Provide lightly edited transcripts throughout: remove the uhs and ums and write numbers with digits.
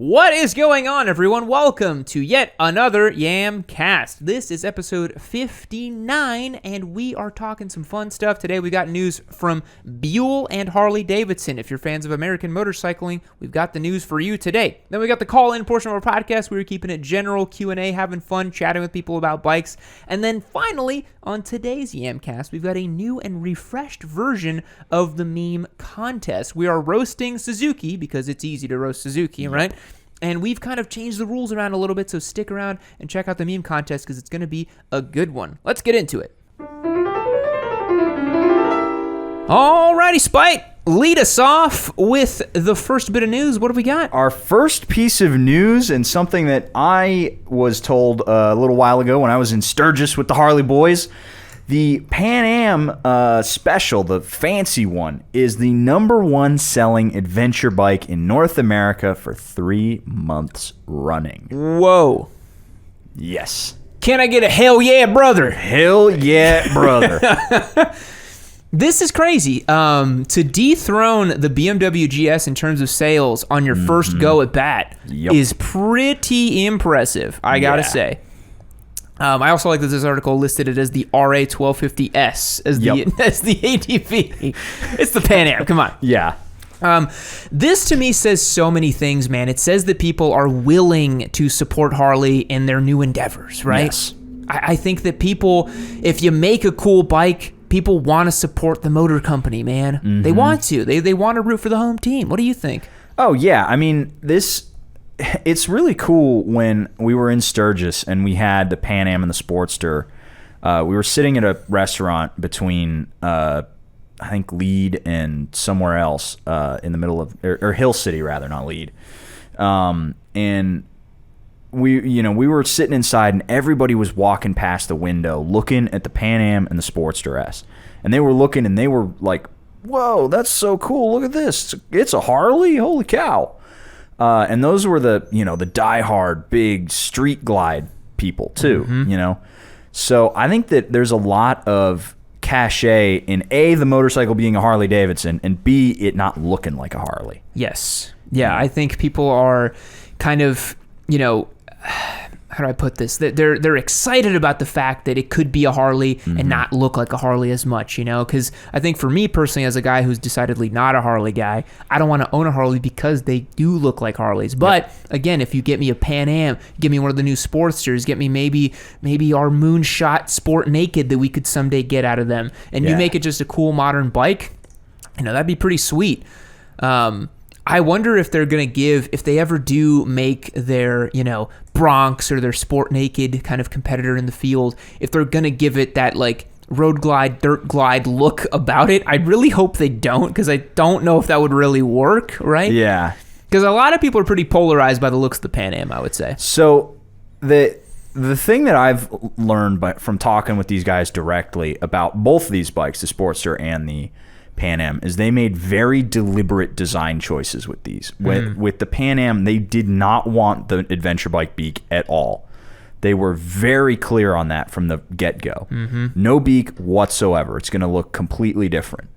What is going on, everyone? Welcome to yet another Yamcast. This is episode 59, and we are talking some fun stuff. Today, we got news from Buell and Harley Davidson. If you're fans of American motorcycling, we've got the news for you today. Then we got the call-in portion of our podcast. We were keeping it general Q&A, having fun, chatting with people about bikes. And then finally, on today's Yamcast, we've got a new and refreshed version of the meme contest. We are roasting Suzuki because it's easy to roast Suzuki, right? And we've kind of changed the rules around a little bit, so stick around and check out the meme contest because it's going to be a good one. Let's get into it. Alrighty, Spike, lead us off with the first bit of news. What do we got? Our first piece of news, and something that I was told a little while ago when I was in Sturgis with the Harley boys. The Pan Am Special, the fancy one, is the #1 selling adventure bike in North America for 3 months running. Whoa. Yes. Can I get a hell yeah, brother? Hell yeah, brother. This is crazy. To dethrone the BMW GS in terms of sales on your first go at bat is pretty impressive, I gotta say. I also like that this article listed it as the RA1250S as the ATV. It's the Pan Am. Come on. Yeah. This to me says so many things, man. It says that people are willing to support Harley in their new endeavors, right? Yes. I think that people, if you make a cool bike, people want to support the motor company, man. Mm-hmm. They want to. They want to root for the home team. What do you think? Oh, yeah. I mean, it's really cool when we were in Sturgis and we had the Pan Am and the Sportster. We were sitting at a restaurant between, I think, Lead and somewhere else in the middle of, or Hill City rather, not Lead. And we were sitting inside and everybody was walking past the window looking at the Pan Am and the Sportster S. And they were looking and they were like, whoa, that's so cool. Look at this. It's a Harley? Holy cow. And those were the diehard big street glide people too, So I think that there's a lot of cachet in A, the motorcycle being a Harley Davidson, and B, it not looking like a Harley. Yes. Yeah, I think people are kind of, how do I put this? They're excited about the fact that it could be a Harley and not look like a Harley as much, because I think for me personally, as a guy who's decidedly not a Harley guy, I don't want to own a Harley because they do look like Harleys. But again, if you get me a Pan Am, give me one of the new Sportsters, get me maybe our Moonshot Sport Naked that we could someday get out of them, and you make it just a cool modern bike, that'd be pretty sweet. I wonder if they're going to if they ever do make their, Bronx or their Sport Naked kind of competitor in the field, if they're going to give it that like road glide, dirt glide look about it. I really hope they don't, because I don't know if that would really work, right? Yeah. Because a lot of people are pretty polarized by the looks of the Pan Am, I would say. So the thing that I've learned from talking with these guys directly about both of these bikes, the Sportster and the Pan Am, is they made very deliberate design choices with these. With the Pan Am, they did not want the adventure bike beak at all. They were very clear on that from the get-go. No beak whatsoever. It's going to look completely different.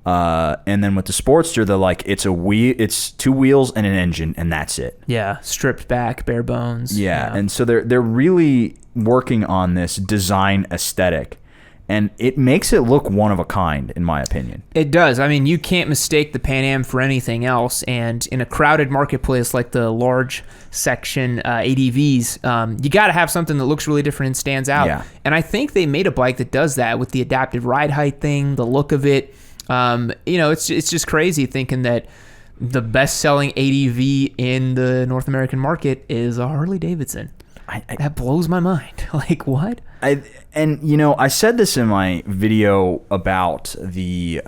And then with the Sportster, they're like, it's 2 wheels and an engine, and that's it. Yeah, stripped back, bare bones. Yeah. And so they're really working on this design aesthetic. And it makes it look one of a kind, in my opinion. It does. I mean, you can't mistake the Pan Am for anything else. And in a crowded marketplace like the large section ADVs, you got to have something that looks really different and stands out. Yeah. And I think they made a bike that does that with the adaptive ride height thing, the look of it. It's just crazy thinking that the best-selling ADV in the North American market is a Harley Davidson. That blows my mind. Like, what? I said this in my video about the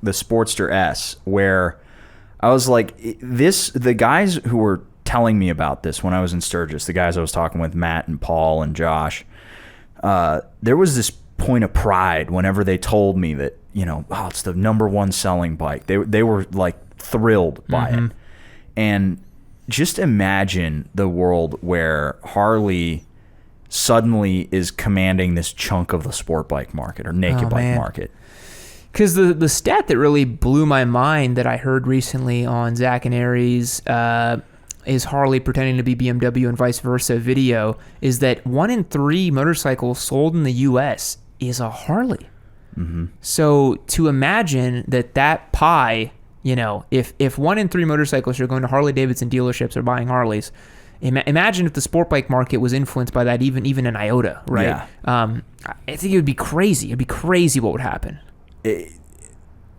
Sportster S, where I was like, the guys who were telling me about this when I was in Sturgis, the guys I was talking with, Matt and Paul and Josh, there was this point of pride whenever they told me that, it's the #1 selling bike. They were like thrilled by it. And just imagine the world where Harley suddenly is commanding this chunk of the sport bike market or naked bike market. Because the stat that really blew my mind that I heard recently on Zach and Aries is Harley pretending to be BMW and vice versa video is that 1 in 3 motorcycles sold in the U.S. is a Harley. Mm-hmm. So to imagine that pie, if 1 in 3 motorcycles are going to Harley-Davidson dealerships or buying Harleys, imagine if the sport bike market was influenced by that even an iota, right? Yeah. I think it would be crazy. It'd be crazy what would happen.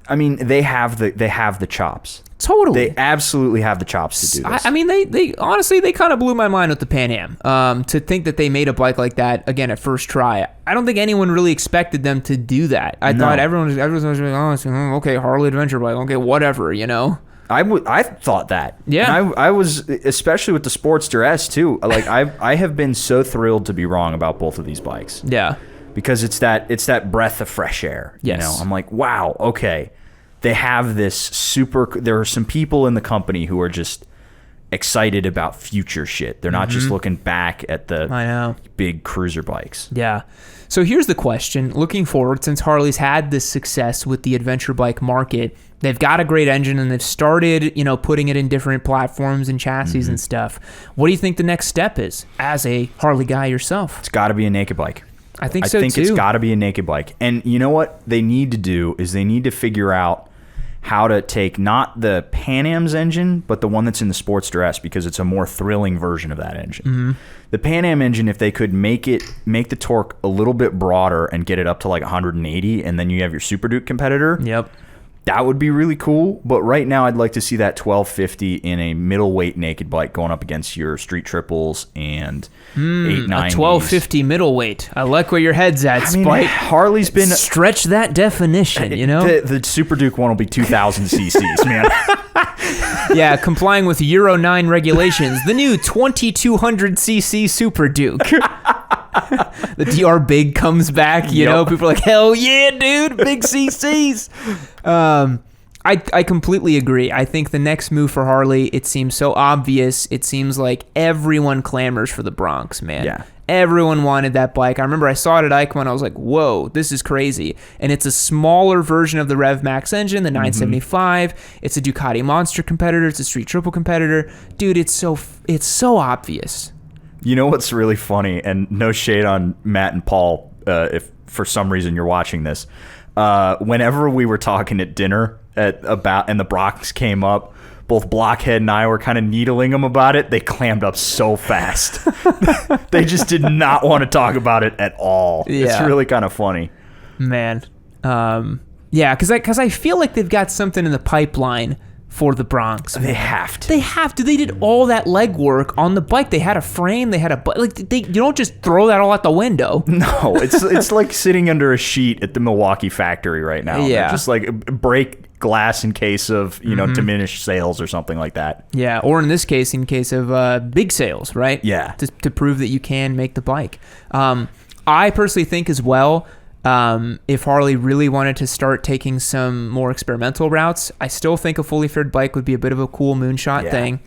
I mean, they have the chops. Totally. They absolutely have the chops to do this. I mean, they honestly, they kind of blew my mind with the Pan Am. To think that they made a bike like that, again, at first try. I don't think anyone really expected them to do that. I thought everyone was like, oh, okay, Harley adventure bike, okay, whatever, I thought that. Yeah. And I was, especially with the Sportster S too. Like I have been so thrilled to be wrong about both of these bikes. Yeah. Because it's that breath of fresh air. Yes. I'm like, wow, okay. They have this there are some people in the company who are just excited about future shit. They're not just looking back at the big cruiser bikes. Yeah. So here's the question. Looking forward, since Harley's had this success with the adventure bike market, they've got a great engine and they've started, putting it in different platforms and chassis and stuff. What do you think the next step is as a Harley guy yourself? It's got to be a naked bike. I think so too. It's got to be a naked bike. And you know what they need to do is they need to figure out how to take not the Pan Am's engine, but the one that's in the Sportster S, because it's a more thrilling version of that engine. Mm-hmm. The Pan Am engine, if they could make the torque a little bit broader and get it up to like 180, and then you have your Super Duke competitor. Yep. That would be really cool. But right now, I'd like to see that 1250 in a middleweight naked bike going up against your Street Triples and 890s. A 1250 middleweight. I like where your head's at, Spike. Harley's been... Stretch that definition, The Super Duke one will be 2,000 cc's, man. Yeah, complying with Euro 9 regulations. The new 2200cc Super Duke. The DR Big comes back, people are like, hell yeah, dude, big CCs. I completely agree. I think the next move for Harley, it seems so obvious. It seems like everyone clamors for the Bronx, man. Yeah. Everyone wanted that bike. I remember I saw it at EICMA and I was like, whoa, this is crazy. And it's a smaller version of the Rev Max engine, the 975. It's a Ducati Monster competitor. It's a Street Triple competitor. Dude, it's so obvious. You know what's really funny, and no shade on Matt and Paul, if for some reason you're watching this. Whenever we were talking at dinner and the Bronx came up, both Blockhead and I were kind of needling them about it. They clammed up so fast. They just did not want to talk about it at all. Yeah. It's really kind of funny. Man. Yeah, because I feel like they've got something in the pipeline for the Bronx. They have to. They did all that legwork on the bike. They had a frame. They had a you don't just throw that all out the window. No, it's like sitting under a sheet at the Milwaukee factory right now. Yeah, they're just like break glass in case of diminished sales or something like that. Yeah, or in this case, in case of big sales, right? Yeah, to prove that you can make the bike. I personally think as well. If Harley really wanted to start taking some more experimental routes, I still think a fully faired bike would be a bit of a cool moonshot thing,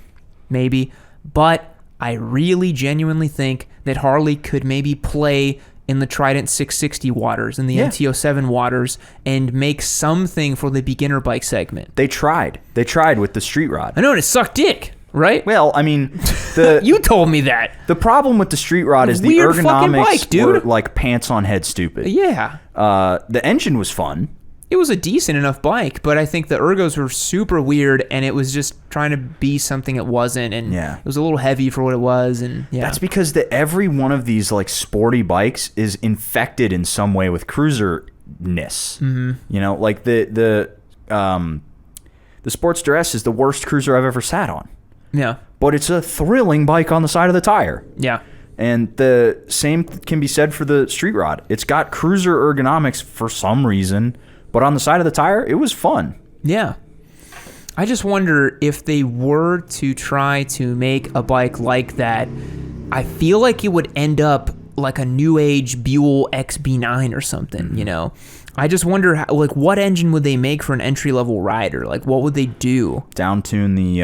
maybe. But I really genuinely think that Harley could maybe play in the Trident 660 waters and the NT07 waters and make something for the beginner bike segment. They tried with the Street Rod. I know, and it sucked dick. Right? Well, I mean, you told me that. The problem with the Street Rod is the ergonomics bike, dude. Were like pants on head stupid. Yeah. The engine was fun. It was a decent enough bike, but I think the ergos were super weird, and it was just trying to be something it wasn't, and it was a little heavy for what it was, and That's because every one of these like sporty bikes is infected in some way with cruiserness. Mm-hmm. Like the Sportster S is the worst cruiser I've ever sat on. Yeah. But it's a thrilling bike on the side of the tire. Yeah. And the same can be said for the Street Rod. It's got cruiser ergonomics for some reason, but on the side of the tire, it was fun. Yeah. I just wonder if they were to try to make a bike like that, I feel like it would end up like a new age Buell XB9 or something, I just wonder, what engine would they make for an entry-level rider? Like, what would they do? Down-tune the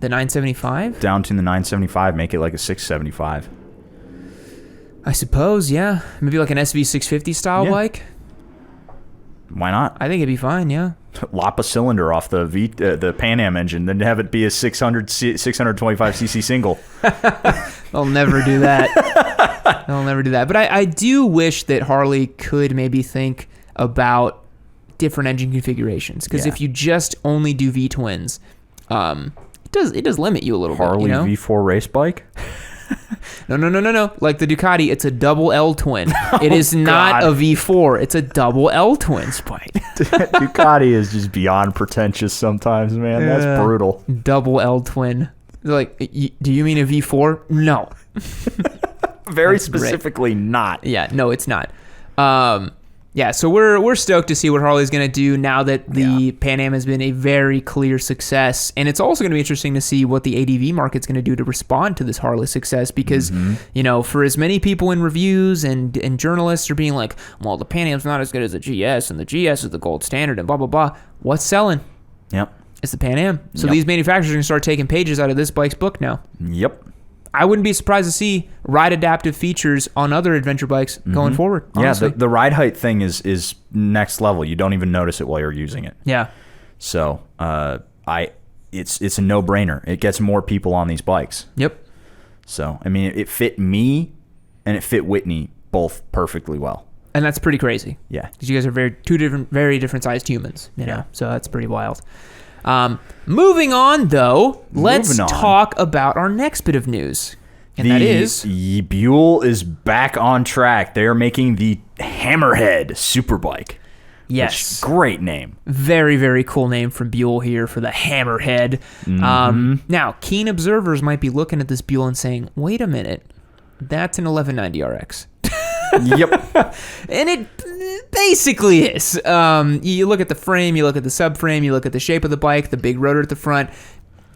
975? Down-tune the 975, make it like a 675. I suppose, yeah. Maybe like an SV650 style bike? Why not? I think it'd be fine. Yeah. Lop a cylinder off the Pan Am engine, then have it be a 625cc single. They'll never do that. They'll never do that. But I do wish that Harley could maybe think about different engine configurations, because if you just only do V twins, it does limit you a little Harley bit. You know? V4 race bike. No. Like the Ducati, it's a double L twin. It is not a V4. It's a double L twin spike. Ducati is just beyond pretentious sometimes, man. That's brutal. Double L twin. They're like, do you mean a V4? No. Very specifically not. Yeah, no, it's not. So we're stoked to see what Harley's going to do now that the Pan Am has been a very clear success. And it's also going to be interesting to see what the ADV market's going to do to respond to this Harley success, because, for as many people in reviews and journalists are being like, well, the Pan Am's not as good as the GS, and the GS is the gold standard, and blah, blah, blah. What's selling? Yep. It's the Pan Am. So these manufacturers are going to start taking pages out of this bike's book now. Yep. I wouldn't be surprised to see ride adaptive features on other adventure bikes going forward. Honestly. Yeah, the ride height thing is next level. You don't even notice it while you're using it. Yeah. So it's a no-brainer. It gets more people on these bikes. Yep. So I mean, it fit me and it fit Whitney both perfectly well. And that's pretty crazy. Yeah. Because you guys are very different sized humans. You know? So that's pretty wild. Moving on, though, let's talk about our next bit of news. And that is... Buell is back on track. They're making the Hammerhead Superbike. Yes. Great name. Very, very cool name from Buell here for the Hammerhead. Now, keen observers might be looking at this Buell and saying, wait a minute, that's an 1190RX. Yep. And it basically is. You look at the frame, you look at the subframe, you look at the shape of the bike, the big rotor at the front.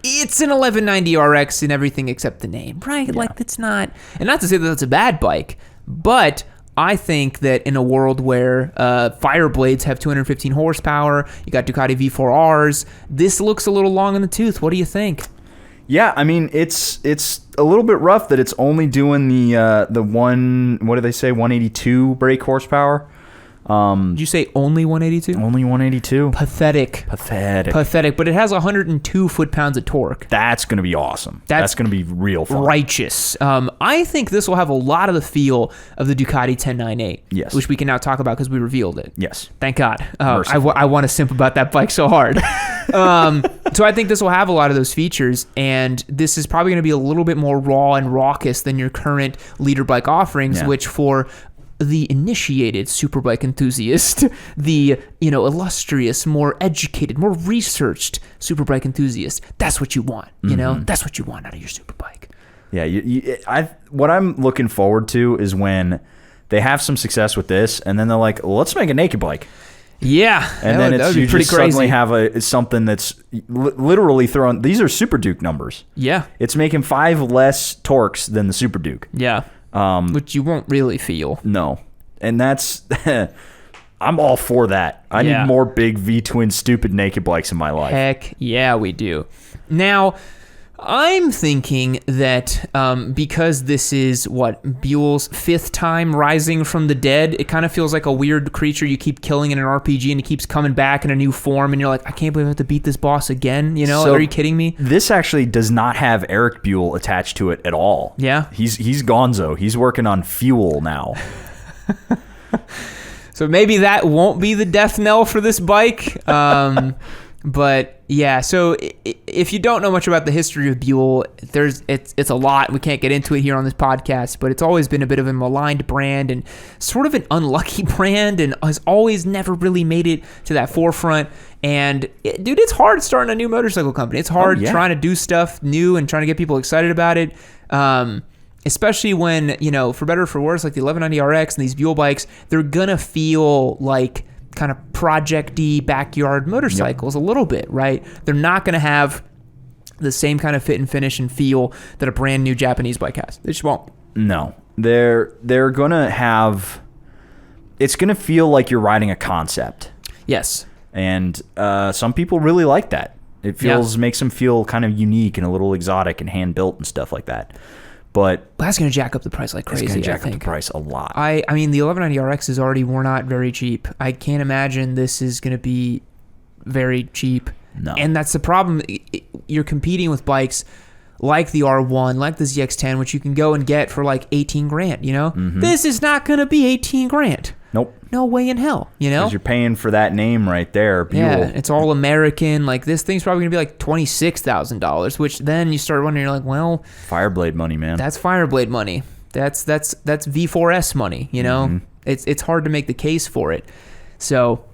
It's an 1190RX in everything except the name, right? Yeah. Like, it's not... And not to say that that's a bad bike, but I think that in a world where Fireblades have 215 horsepower, you got Ducati V4Rs, this looks a little long in the tooth. What do you think? Yeah, I mean, it's a little bit rough that it's only doing the one, what do they say, 182 brake horsepower. Did you say only 182? Only 182. Pathetic. But it has 102 foot-pounds of torque. That's going to be awesome. That's going to be real fun. Righteous. I think this will have a lot of the feel of the Ducati 1098. Yes. Which we can now talk about because we revealed it. Yes. Thank God. I want to simp about that bike so hard. So I think this will have a lot of those features, and this is probably going to be a little bit more raw and raucous than your current leader bike offerings, which for the initiated superbike enthusiast, the illustrious, more educated, more researched superbike enthusiast, that's what you want. You know, that's what you want out of your superbike. Yeah, what I'm looking forward to is when they have some success with this, and then they're like, let's make a naked bike. Yeah, and then you just suddenly have something that's literally thrown. These are Super Duke numbers. Yeah, it's making 5 less torques than the Super Duke. Yeah. Which you won't really feel. No. And that's... I'm all for that. I need more big V-twin stupid naked bikes in my life. Heck yeah, we do. Now, I'm thinking that because this is, Buell's 5th time rising from the dead, it kind of feels like a weird creature you keep killing in an RPG and it keeps coming back in a new form and you're like, I can't believe I have to beat this boss again. You know, are you kidding me? This actually does not have Eric Buell attached to it at all. Yeah? He's gonzo. He's working on fuel now. So maybe that won't be the death knell for this bike. But yeah, so if you don't know much about the history of Buell, it's a lot. We can't get into it here on this podcast, but it's always been a bit of a maligned brand and sort of an unlucky brand, and has always never really made it to that forefront. And dude, it's hard starting a new motorcycle company. It's hard trying to do stuff new and trying to get people excited about it. Especially when, for better or for worse, like the 1190RX and these Buell bikes, they're gonna feel like kind of project-y backyard motorcycles a little bit, right? They're not going to have the same kind of fit and finish and feel that a brand new Japanese bike has. They just won't. No. They're going to have... It's going to feel like you're riding a concept. Yes. And some people really like that. It makes them feel kind of unique and a little exotic and hand-built and stuff like that. But that's going to jack up the price like crazy. It's going to jack I think. up the price a lot. I mean, the 1190RX already were not very cheap. I can't imagine this is going to be very cheap. No. And that's the problem. You're competing with bikes like the R1, like the ZX10, which you can go and get for like 18 grand, you know? Mm-hmm. This is not going to be 18 grand. Nope. No way in hell, you know? Because you're paying for that name right there, Buell. Yeah, it's all American. Like, this thing's probably going to be like $26,000, which then you start wondering, you're like, well... Fireblade money, man. That's Fireblade money. That's V4S money, you know? Mm-hmm. It's hard to make the case for it. So,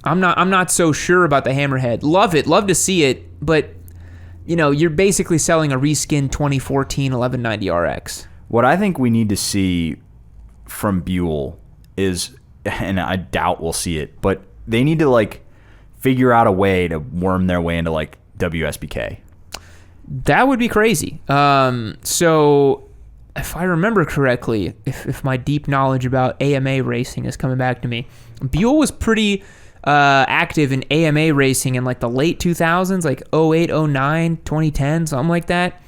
I'm not so sure about the Hammerhead. Love it. Love to see it, but... You know, you're basically selling a reskinned 2014 1190RX. What I think we need to see from Buell is, and I doubt we'll see it, but they need to, like, figure out a way to worm their way into, like, WSBK. That would be crazy. So, if I remember correctly, if my deep knowledge about AMA racing is coming back to me, Buell was pretty... active in AMA racing in like the late 2000s, like 08, 09, 2010, something like that.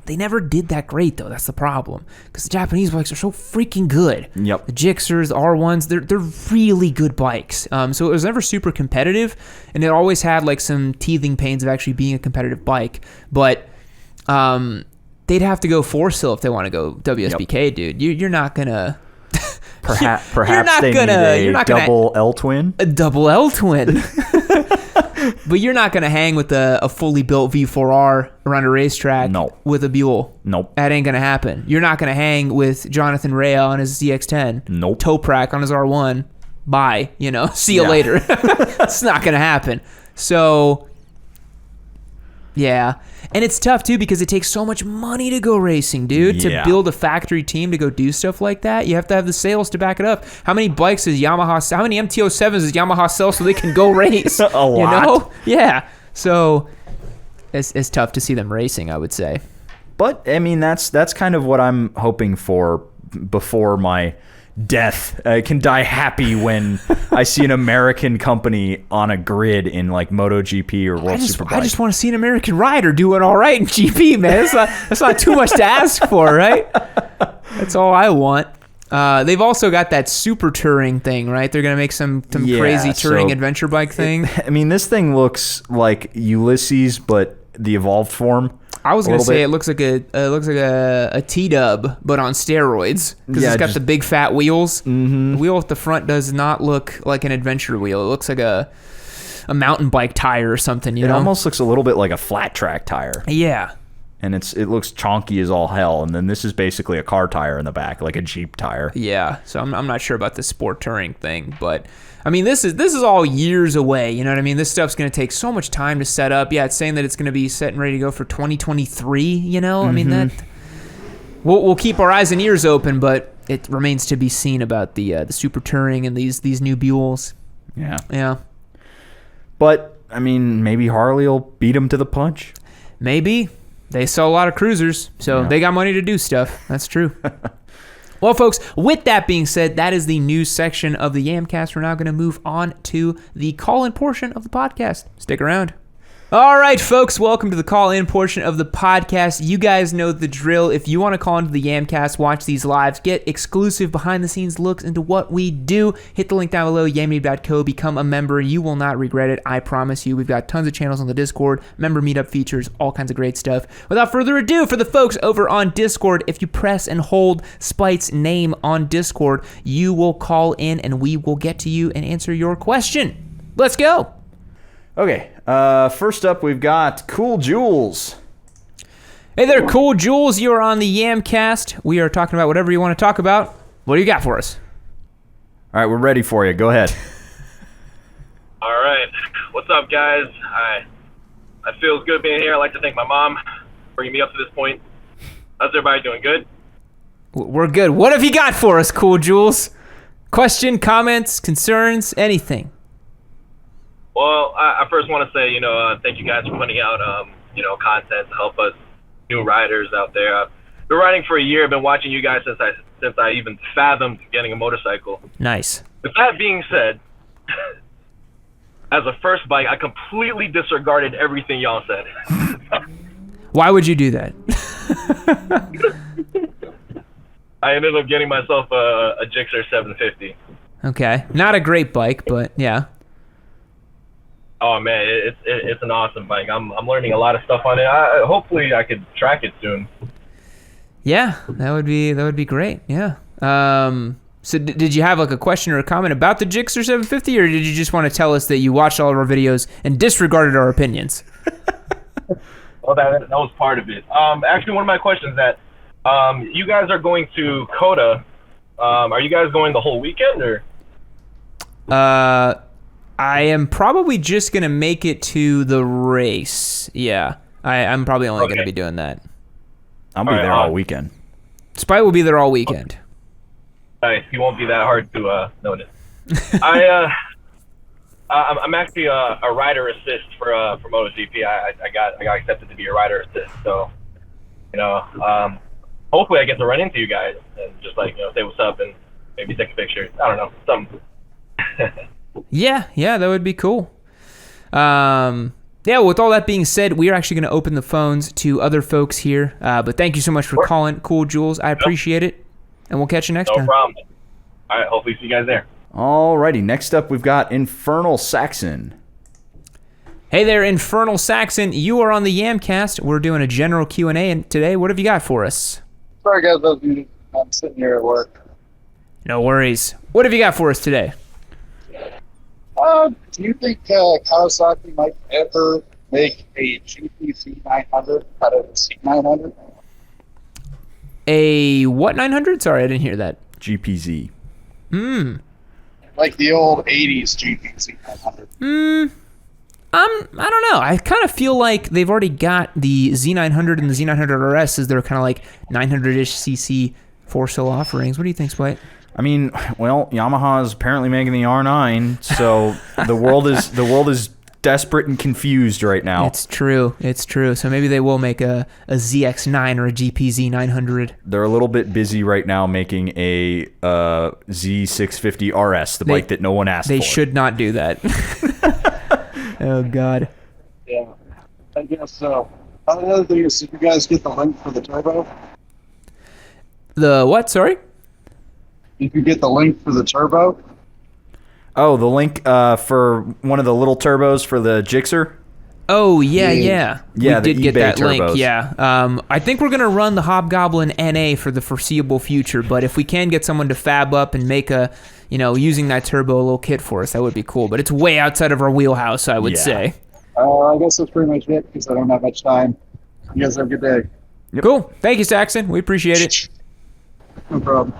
They never did that great though. That's the problem, because the Japanese bikes are so freaking good. Yep. The Gixxers, the R1s, they're really good bikes. So it was never super competitive, and it always had like some teething pains of actually being a competitive bike. But they'd have to go 4-sill if they want to go WSBK, yep. Dude. You're not gonna. Perhaps they need a double L twin. A double L twin. But you're not gonna hang with a fully built V4R around a racetrack. No. With a Buell. Nope. That ain't gonna happen. You're not gonna hang with Jonathan Rea on his ZX10. Nope. Toprak on his R1. Bye. You know. See you later. It's not gonna happen. So. Yeah. And it's tough, too, because it takes so much money to go racing, dude. Yeah. To build a factory team to go do stuff like that, you have to have the sales to back it up. How many bikes does Yamaha... How many MT-07s does Yamaha sell so they can go race? A lot. You know? Yeah. So, it's tough to see them racing, I would say. But, I mean, that's kind of what I'm hoping for before my... death. I can die happy when I see an American company on a grid in like MotoGP or World Superbike. I just want to see an American rider doing all right in GP, man. That's not too much to ask for, right? That's all I want. They've also got that super touring thing, right? They're going to make some crazy touring adventure bike thing. I mean, this thing looks like Ulysses, but the evolved form. I was gonna say it looks like a T-dub, but on steroids, because it's got the big fat wheels. Mm-hmm. The wheel at the front does not look like an adventure wheel. It looks like a mountain bike tire or something. You know, it almost looks a little bit like a flat track tire. Yeah, and it looks chonky as all hell. And then this is basically a car tire in the back, like a Jeep tire. Yeah, so I'm not sure about the sport touring thing, but. I mean, this is all years away. You know what I mean? This stuff's going to take so much time to set up. Yeah, it's saying that it's going to be set and ready to go for 2023. You know, I mean that. We'll keep our eyes and ears open, but it remains to be seen about the super touring and these new Buells. Yeah. Yeah. But I mean, maybe Harley will beat them to the punch. Maybe. They sell a lot of cruisers, so they got money to do stuff. That's true. Well, folks, with that being said, that is the news section of the Yamcast. We're now going to move on to the call-in portion of the podcast. Stick around. All right, folks, welcome to the call-in portion of the podcast. You guys know the drill. If you want to call into the Yamcast, watch these lives, get exclusive behind-the-scenes looks into what we do, hit the link down below, yammeetup.co, become a member. You will not regret it, I promise you. We've got tons of channels on the Discord, member meetup features, all kinds of great stuff. Without further ado, for the folks over on Discord, if you press and hold Spite's name on Discord, you will call in and we will get to you and answer your question. Let's go. Okay, first up we've got Cool Jules. Hey there, Cool Jules. You are on the Yamcast. We are talking about whatever you want to talk about. What do you got for us? All right, we're ready for you. Go ahead. All right. What's up, guys? I feels good being here. I'd like to thank my mom for bringing me up to this point. How's everybody doing? Good? We're good. What have you got for us, Cool Jules? Question, comments, concerns, anything? Well, I first want to say, thank you guys for putting out, content to help us new riders out there. I've been riding for a year. I've been watching you guys since I even fathomed getting a motorcycle. Nice. With that being said, as a first bike, I completely disregarded everything y'all said. Why would you do that? I ended up getting myself a Gixxer 750. Okay, not a great bike, but yeah. Oh man, it's an awesome bike. I'm learning a lot of stuff on it. Hopefully I could track it soon. Yeah, that would be great. Yeah. So did you have like a question or a comment about the Gixxer 750, or did you just want to tell us that you watched all of our videos and disregarded our opinions? Well, that was part of it. Actually, one of my questions that you guys are going to COTA. Are you guys going the whole weekend or? I am probably just gonna make it to the race. Yeah, I'm probably only gonna be doing that. I'll be there all weekend. Spite will be there all weekend. Nice. He won't be that hard to notice. I'm actually a rider assist for MotoGP. I got accepted to be a rider assist. So, hopefully I get to run into you guys and just say what's up and maybe take a picture. I don't know, something. Yeah, that would be cool. Yeah, with all that being said, we are actually going to open the phones to other folks here. But thank you so much for calling. Cool, Jules. I appreciate it. And we'll catch you next time. No problem. All right, hopefully see you guys there. Alrighty, next up we've got Infernal Saxon. Hey there, Infernal Saxon. You are on the Yamcast. We're doing a general Q&A and today. What have you got for us? Sorry, guys. I'm sitting here at work. No worries. What have you got for us today? Do you think Kawasaki might ever make a GPC 900 out of the C900? A what 900? Sorry, I didn't hear that. GPZ. Like the old 80s GPC 900. I don't know. I kind of feel like they've already got the Z900 and the Z900 RS as their kind of like 900-ish cc four-cylinder offerings. What do you think, Spite? I mean, well, Yamaha is apparently making the R9, so the world is desperate and confused right now. It's true. So maybe they will make a ZX9 or a GPZ 900. They're a little bit busy right now making a Z650 RS, the bike that no one asked for. They should not do that. Oh, God. Yeah, I guess so. The other thing is, did you guys get the link for the turbo? The what? Sorry? Did you get the link for the turbo? Oh, the link for one of the little turbos for the Gixxer? Oh, yeah. We did get that turbos. link, yeah. I think we're going to run the Hobgoblin NA for the foreseeable future, but if we can get someone to fab up and make using that turbo, a little kit for us, that would be cool. But it's way outside of our wheelhouse, I would say. I guess that's pretty much it, because I don't have much time. You guys have a good day. Yep. Cool. Thank you, Saxon. We appreciate it. No problem.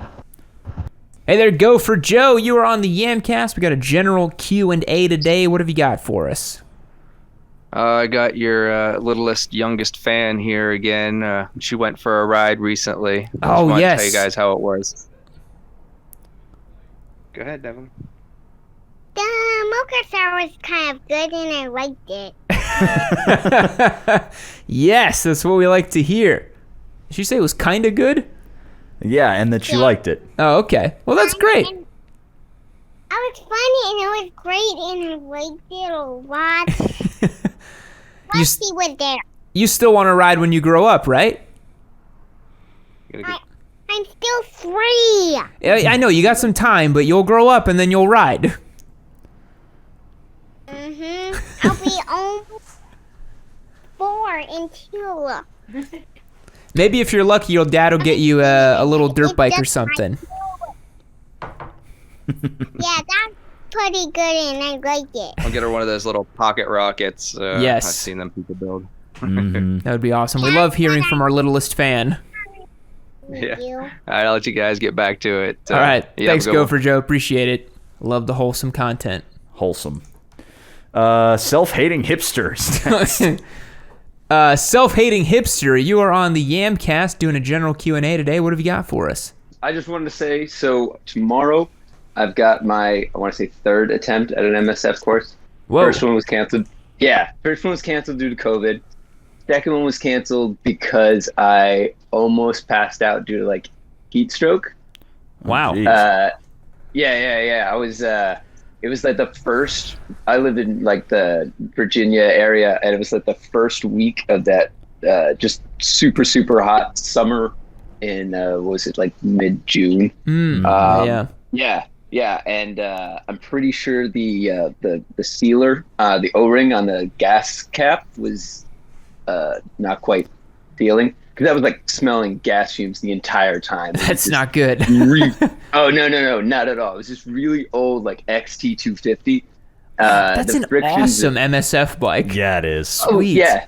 Hey there, Go for Joe. You are on the Yamcast. We got a general Q&A today. What have you got for us? I got your littlest, youngest fan here again. She went for a ride recently. I just wanted to tell you guys how it was. Go ahead, Devin. The mocha sour was kind of good and I liked it. Yes, that's what we like to hear. Did you say it was kind of good? Yeah, and that you liked it. Oh, okay. Well, that's great. It was funny and it was great and I liked it a lot. Rossi was there. You still want to ride when you grow up, right? I'm still 3. I know, you got some time, but you'll grow up and then you'll ride. I'll be almost 4 and 2. Maybe if you're lucky, your dad will get you a little dirt bike or something. Yeah, that's pretty good and I like it. I'll get her one of those little pocket rockets. Yes. I've seen them people build. Mm-hmm. That would be awesome. We love hearing from our littlest fan. Yeah. All right, I'll let you guys get back to it. All right. Thanks, Gopher Joe. Appreciate it. Love the wholesome content. Wholesome. Self-hating hipsters. Self-hating hipster, you are on the Yamcast doing a general Q&A today. What have you got for us? I just wanted to say, so tomorrow I've got my, I want to say, 3rd attempt at an MSF course. Whoa. First one was canceled. Yeah, first one was canceled due to COVID. Second one was canceled because I almost passed out due to heat stroke. Wow. Yeah. I was. It was the first. I lived in the Virginia area, and it was the first week of that just super hot summer in what was it, like mid-June? Yeah, and I'm pretty sure the sealer, the O-ring on the gas cap was not quite feeling, because I was like smelling gas fumes the entire time. That's not good. Oh no, not at all. It was just really old, like XT250. That's an awesome MSF bike. Yeah, it is. Sweet. Oh, yeah.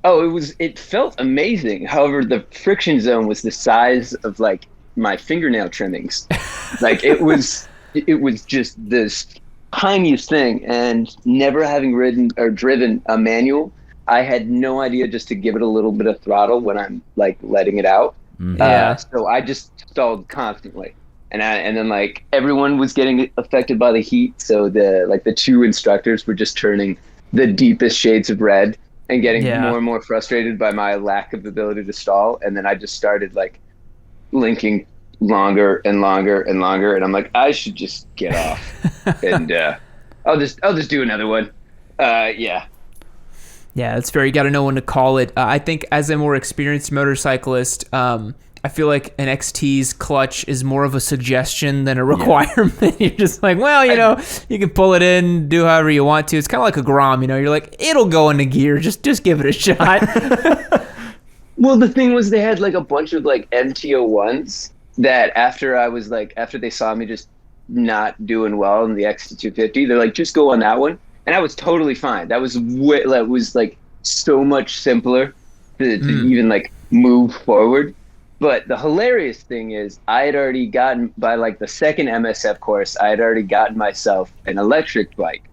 Oh, it felt amazing. However, the friction zone was the size of like my fingernail trimmings. Like it was just this tiniest thing, and never having ridden or driven a manual, I had no idea just to give it a little bit of throttle when I'm like letting it out. So I just stalled constantly. And then like everyone was getting affected by the heat, so the two instructors were just turning the deepest shades of red and getting more and more frustrated by my lack of ability to stall. And then I just started like linking longer and longer and longer, and I'm like, I should just get off and I'll just do another one. Yeah, it's fair. You got to know when to call it. I think as a more experienced motorcyclist, I feel like an XT's clutch is more of a suggestion than a requirement. You're just like, well, you can pull it in, do however you want to. It's kind of like a Grom, You're like, it'll go into gear. Just give it a shot. Well, the thing was, they had like a bunch of like MTO1s that after they saw me just not doing well in the XT250, they're like, just go on that one. And I was totally fine. That was like so much simpler to even like move forward. But the hilarious thing is, I had already gotten, by like the second MSF course, I had already gotten myself an electric bike.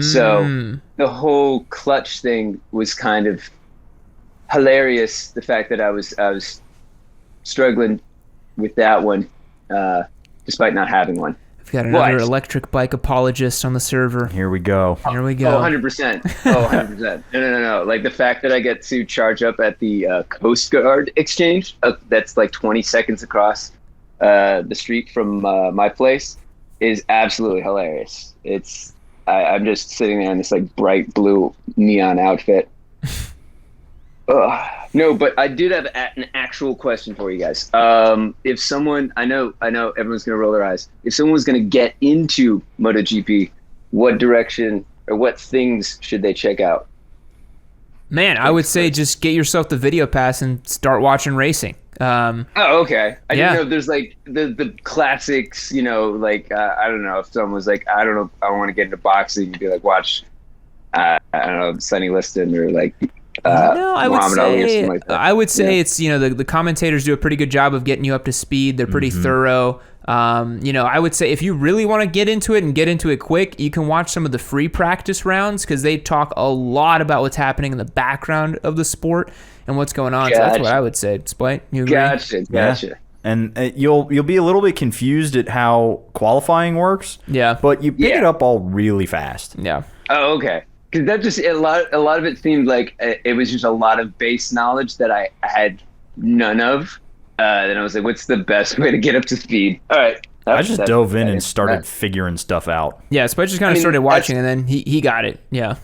So the whole clutch thing was kind of hilarious. The fact that I was struggling with that one, despite not having one. We've got another electric bike apologist on the server. Here we go. Oh, 100%. Oh, 100%. No. Like the fact that I get to charge up at the Coast Guard exchange, that's like 20 seconds across the street from my place, is absolutely hilarious. I'm just sitting there in this like bright blue neon outfit. No, but I did have an actual question for you guys. If someone, I know everyone's going to roll their eyes. If someone was going to get into MotoGP, what direction or what things should they check out? Man, I would say just get yourself the video pass and start watching racing. Okay. I didn't know if there's like the classics, like, I don't know if someone was like, I don't know, I want to get into boxing, you'd be like, watch, I don't know, Sonny Liston or like, no, I would say it's, the commentators do a pretty good job of getting you up to speed. They're pretty thorough. I would say if you really want to get into it and get into it quick, you can watch some of the free practice rounds, because they talk a lot about what's happening in the background of the sport and what's going on. Gotcha. So that's what I would say. Splite, you agree? Gotcha. Yeah. And you'll be a little bit confused at how qualifying works. Yeah. But you pick it up all really fast. Yeah. Oh, okay. Because that just a lot of it seemed like it was just a lot of base knowledge that I had none of. Then I was like, what's the best way to get up to speed? All right. I just dove in and started figuring stuff out. Yeah, Spike just kind of started watching, and then he got it. Yeah.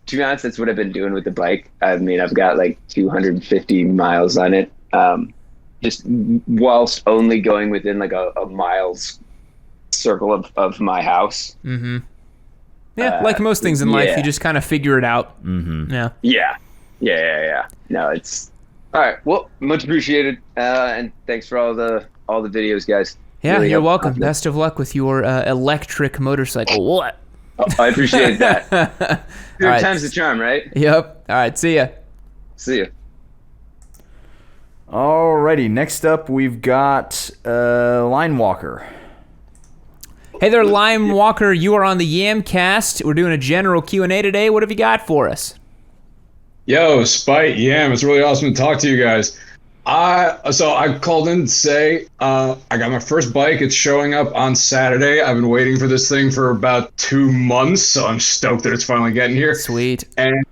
To be honest, that's what I've been doing with the bike. I mean, I've got like 250 miles on it, just whilst only going within like a mile's circle of my house. Mm-hmm. Yeah, like most things in life, you just kind of figure it out. Mm-hmm. Yeah. No, it's all right. Well, much appreciated, and thanks for all the videos, guys. Yeah, really you're welcome. Best of luck with your electric motorcycle. What? Oh, I appreciate that. Third time's the charm, right? Yep. All right. See ya. See ya. Alrighty. Next up, we've got Line Walker. Hey there, Lime Walker. You are on the Yamcast. We're doing a general Q&A today. What have you got for us? Yo, Spite, Yam. It's really awesome to talk to you guys. So I called in to say I got my first bike. It's showing up on Saturday. I've been waiting for this thing for about 2 months, so I'm stoked that it's finally getting here. Sweet. And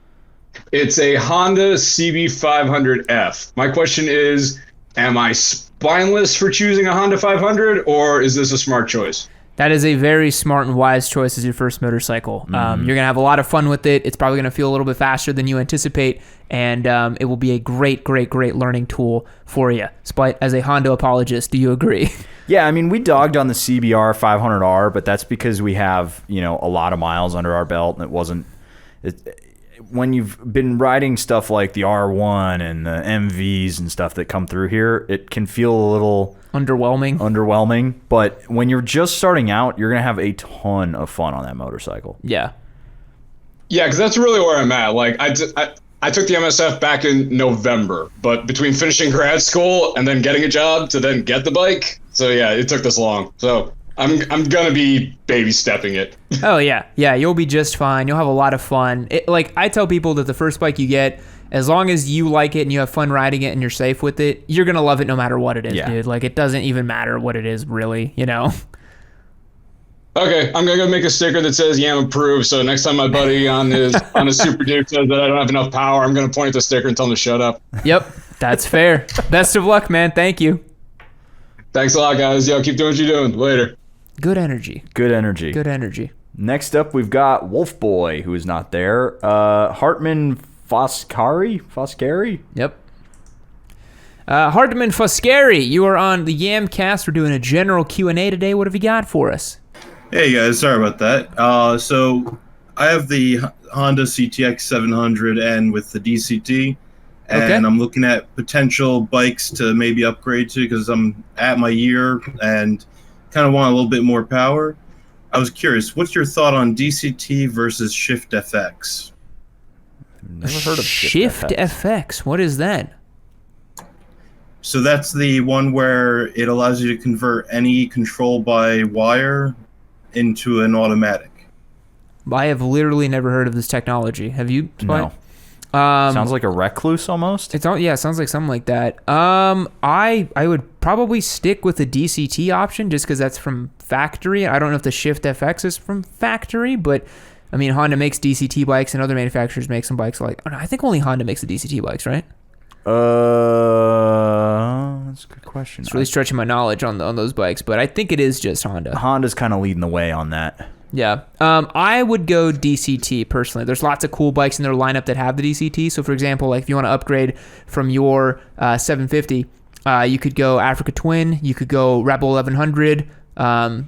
it's a Honda CB500F. My question is, am I spineless for choosing a Honda 500, or is this a smart choice? That is a very smart and wise choice as your first motorcycle. You're going to have a lot of fun with it. It's probably going to feel a little bit faster than you anticipate, and it will be a great, great, great learning tool for you. Spite, as a Honda apologist, do you agree? Yeah, I mean, we dogged on the CBR 500R, but that's because we have, a lot of miles under our belt, and it wasn't... when you've been riding stuff like the R1 and the MVs and stuff that come through here, it can feel a little... Underwhelming. But when you're just starting out, you're going to have a ton of fun on that motorcycle. Yeah. Yeah, because that's really where I'm at. Like, I took the MSF back in November, but between finishing grad school and then getting a job to then get the bike, so yeah, it took this long. So I'm gonna be baby stepping it. Oh yeah, you'll be just fine. You'll have a lot of fun. Like I tell people that the first bike you get, as long as you like it and you have fun riding it and you're safe with it, you're gonna love it no matter what it is, dude. Like it doesn't even matter what it is, really. Okay, I'm gonna make a sticker that says "Yam approved." So next time my buddy on his Super Duke says that I don't have enough power, I'm gonna point at the sticker and tell him to shut up. Yep, that's fair. Best of luck, man. Thank you. Thanks a lot, guys. Yo, keep doing what you're doing. Later. Good energy. Next up, we've got Wolf Boy, who is not there. Hartman Foscari? Yep. Hartman Foscari, you are on the Yamcast. We're doing a general Q&A today. What have you got for us? Hey guys, sorry about that. So I have the Honda CTX 700N with the DCT, and I'm looking at potential bikes to maybe upgrade to because I'm at my year and kind of want a little bit more power. I was curious, what's your thought on DCT versus Shift FX? Never heard of Shift FX. What is that? So that's the one where it allows you to convert any control by wire into an automatic. I have literally never heard of this technology. Have you? No. Sounds like a recluse almost. It sounds like something like that. I would probably stick with the DCT option just because that's from factory. I don't know if the Shift FX is from factory, but I mean Honda makes DCT bikes and other manufacturers make some bikes like. Oh, no, I think only Honda makes the DCT bikes, right? That's a good question. It's really stretching my knowledge on those bikes, but I think it is just Honda. Honda's kind of leading the way on that. Yeah. I would go DCT personally. There's lots of cool bikes in their lineup that have the DCT. So for example, like if you want to upgrade from your 750, you could go Africa Twin, you could go Rebel 1100.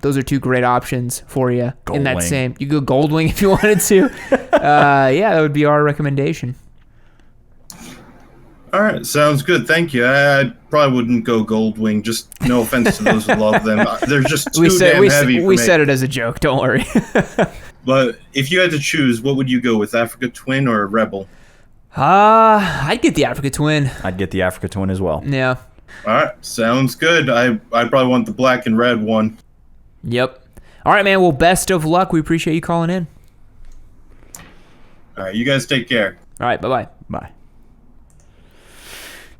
Those are two great options for you. In that same, you could go Goldwing if you wanted to. Yeah, that would be our recommendation. All right, sounds good. Thank you. I probably wouldn't go Goldwing. Just no offense to those who love them. They're just too damn heavy for me. We said it as a joke. Don't worry. But if you had to choose, what would you go with, Africa Twin or Rebel? I'd get the Africa Twin. I'd get the Africa Twin as well. Yeah. All right, sounds good. I probably want the black and red one. Yep. All right, man. Well, best of luck. We appreciate you calling in. All right, you guys take care. All right, bye-bye. Bye.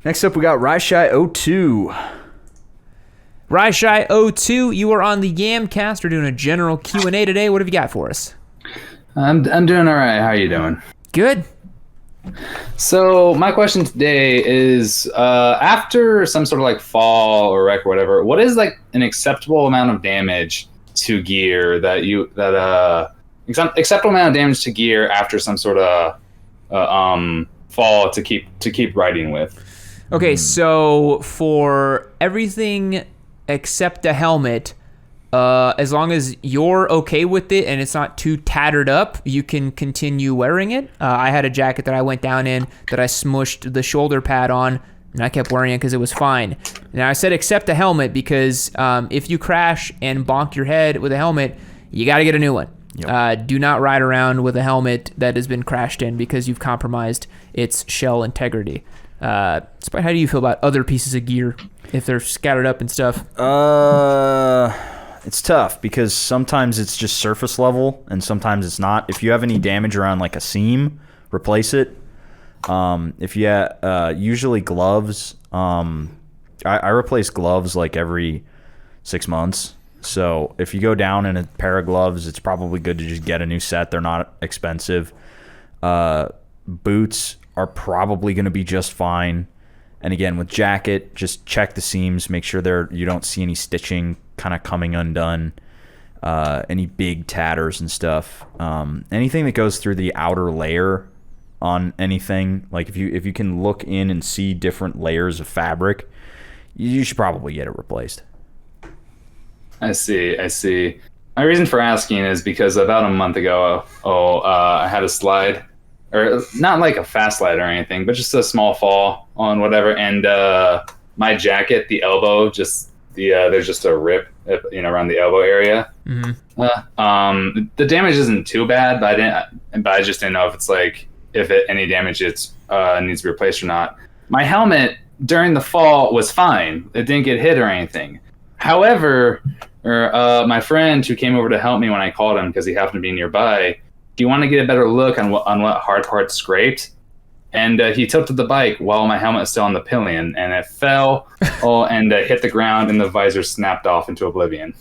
Next up, we got Raishai02. Raishai02, you are on the Yamcast. We're doing a general Q&A today. What have you got for us? I'm doing all right. How are you doing? Good. So my question today is, after some sort of like fall or wreck or whatever, what is like an acceptable amount of damage to gear acceptable amount of damage to gear after some sort of fall to keep riding with? Okay, so for everything except a helmet, as long as you're okay with it and it's not too tattered up, you can continue wearing it. I had a jacket that I went down in that I smushed the shoulder pad on, and I kept wearing it because it was fine. Now, I said except a helmet because if you crash and bonk your head with a helmet, you got to get a new one. Yep. Do not ride around with a helmet that has been crashed in because you've compromised its shell integrity. Spike, how do you feel about other pieces of gear if they're scattered up and stuff? It's tough because sometimes it's just surface level and sometimes it's not. If you have any damage around like a seam, replace it. If you usually gloves, I replace gloves like every 6 months. So if you go down in a pair of gloves, it's probably good to just get a new set. They're not expensive. Boots are probably going to be just fine. And again, with jacket, just check the seams, make sure you don't see any stitching kind of coming undone. any big tatters and stuff. Anything that goes through the outer layer on anything, like if you can look in and see different layers of fabric, you should probably get it replaced. I see. My reason for asking is because about a month ago, I had a slide, or not like a fast slide or anything, but just a small fall on whatever, and my jacket, the elbow, there's just a rip, around the elbow area. Mm-hmm. The damage isn't too bad, but I just didn't know if it's like any damage needs to be replaced or not. My helmet during the fall was fine; it didn't get hit or anything. However, my friend who came over to help me when I called him because he happened to be nearby, he wanted to get a better look on what hard parts scraped, and he tilted the bike while my helmet was still on the pillion, and it fell and hit the ground, and the visor snapped off into oblivion.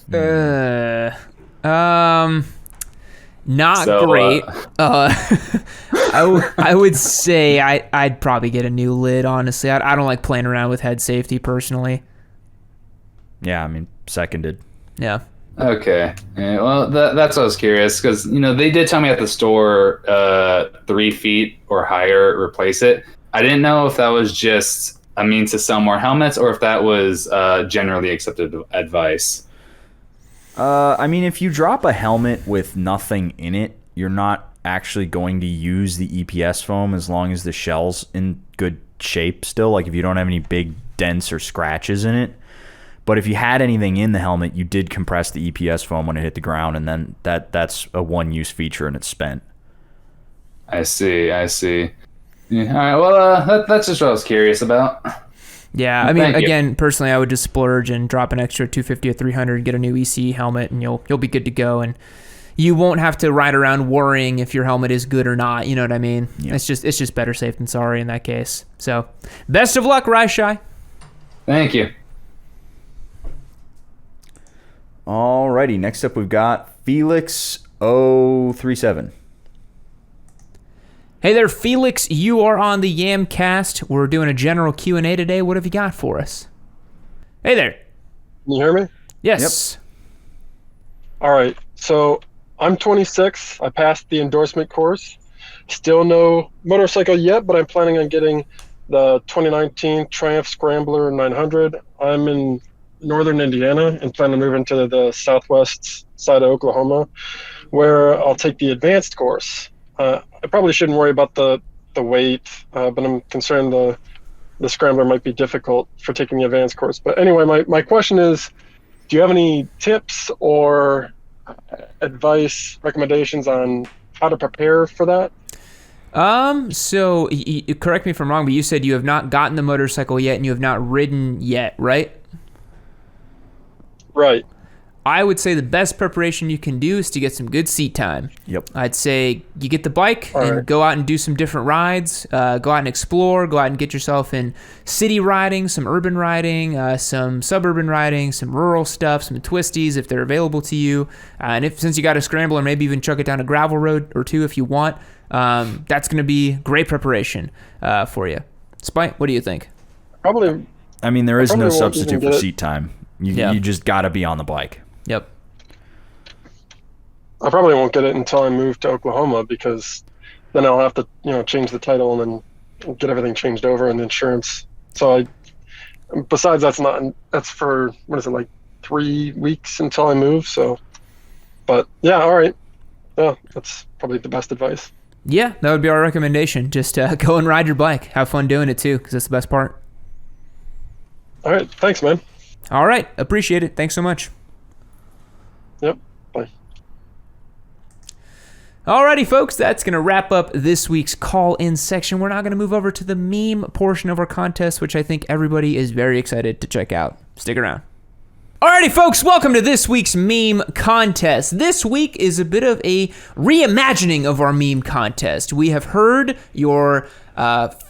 Not great. I would say I'd probably get a new lid, honestly. I don't like playing around with head safety personally. Yeah, I mean, seconded. Yeah. Okay. Yeah, well, that's what I was curious, because they did tell me at the store 3 feet or higher replace it. I didn't know if that was just a means to sell more helmets or if that was generally accepted advice. I mean, if you drop a helmet with nothing in it, you're not actually going to use the EPS foam as long as the shell's in good shape still. Like if you don't have any big dents or scratches in it. But if you had anything in the helmet, you did compress the EPS foam when it hit the ground, and then that's a one-use feature and it's spent. I see. Yeah, all right, well, that's just what I was curious about. Yeah, I mean, again, personally, I would just splurge and drop an extra $250 or $300, get a new EC helmet, and you'll be good to go. And you won't have to ride around worrying if your helmet is good or not. You know what I mean? Yeah. It's just better safe than sorry in that case. So, best of luck, Raishai. Thank you. Alrighty, next up we've got Felix037. Hey there, Felix. You are on the Yamcast. We're doing a general Q&A today. What have you got for us? Hey there. Can you hear me? Yes. Yep. All right. So I'm 26. I passed the endorsement course. Still no motorcycle yet, but I'm planning on getting the 2019 Triumph Scrambler 900. I'm in northern Indiana and plan to move into the southwest side of Oklahoma, where I'll take the advanced course. I probably shouldn't worry about the weight, but I'm concerned the Scrambler might be difficult for taking the advanced course. But anyway, my question is, do you have any tips or advice, recommendations on how to prepare for that? So correct me if I'm wrong, but you said you have not gotten the motorcycle yet and you have not ridden yet, right? Right. I would say the best preparation you can do is to get some good seat time. Yep. I'd say you get the bike and go out and do some different rides. Go out and explore. Go out and get yourself in city riding, some urban riding, some suburban riding, some rural stuff, some twisties if they're available to you. And since you got a Scrambler, maybe even chuck it down a gravel road or two if you want. That's going to be great preparation for you. Spite, what do you think? Probably. I mean, there is no substitute for seat time. You just got to be on the bike. Yep. I probably won't get it until I move to Oklahoma, because then I'll have to, change the title and then get everything changed over and insurance. So besides that's for, what is it, like 3 weeks until I move. So, but yeah, all right. Yeah, that's probably the best advice. Yeah, that would be our recommendation. Just go and ride your bike. Have fun doing it too, because that's the best part. All right. Thanks, man. All right. Appreciate it. Thanks so much. Yep. Bye. Alrighty, folks, that's going to wrap up this week's call-in section. We're now going to move over to the meme portion of our contest, which I think everybody is very excited to check out. Stick around. Alrighty, folks, welcome to this week's meme contest. This week is a bit of a reimagining of our meme contest. We have heard your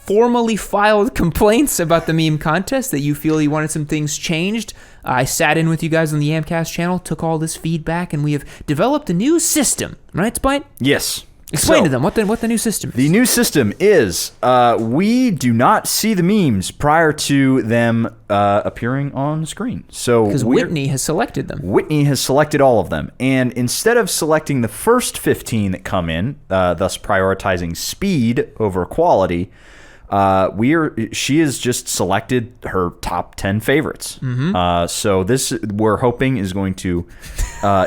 formally filed complaints about the meme contest, that you feel you wanted some things changed. I sat in with you guys on the Yamcast channel, took all this feedback, and we have developed a new system. Right, Spite? Yes. Explain to them what the new system is. The new system is we do not see the memes prior to them appearing on screen. So because Whitney has selected them. Whitney has selected all of them. And instead of selecting the first 15 that come in, thus prioritizing speed over quality, she has just selected her top 10 favorites. So this, we're hoping, is going to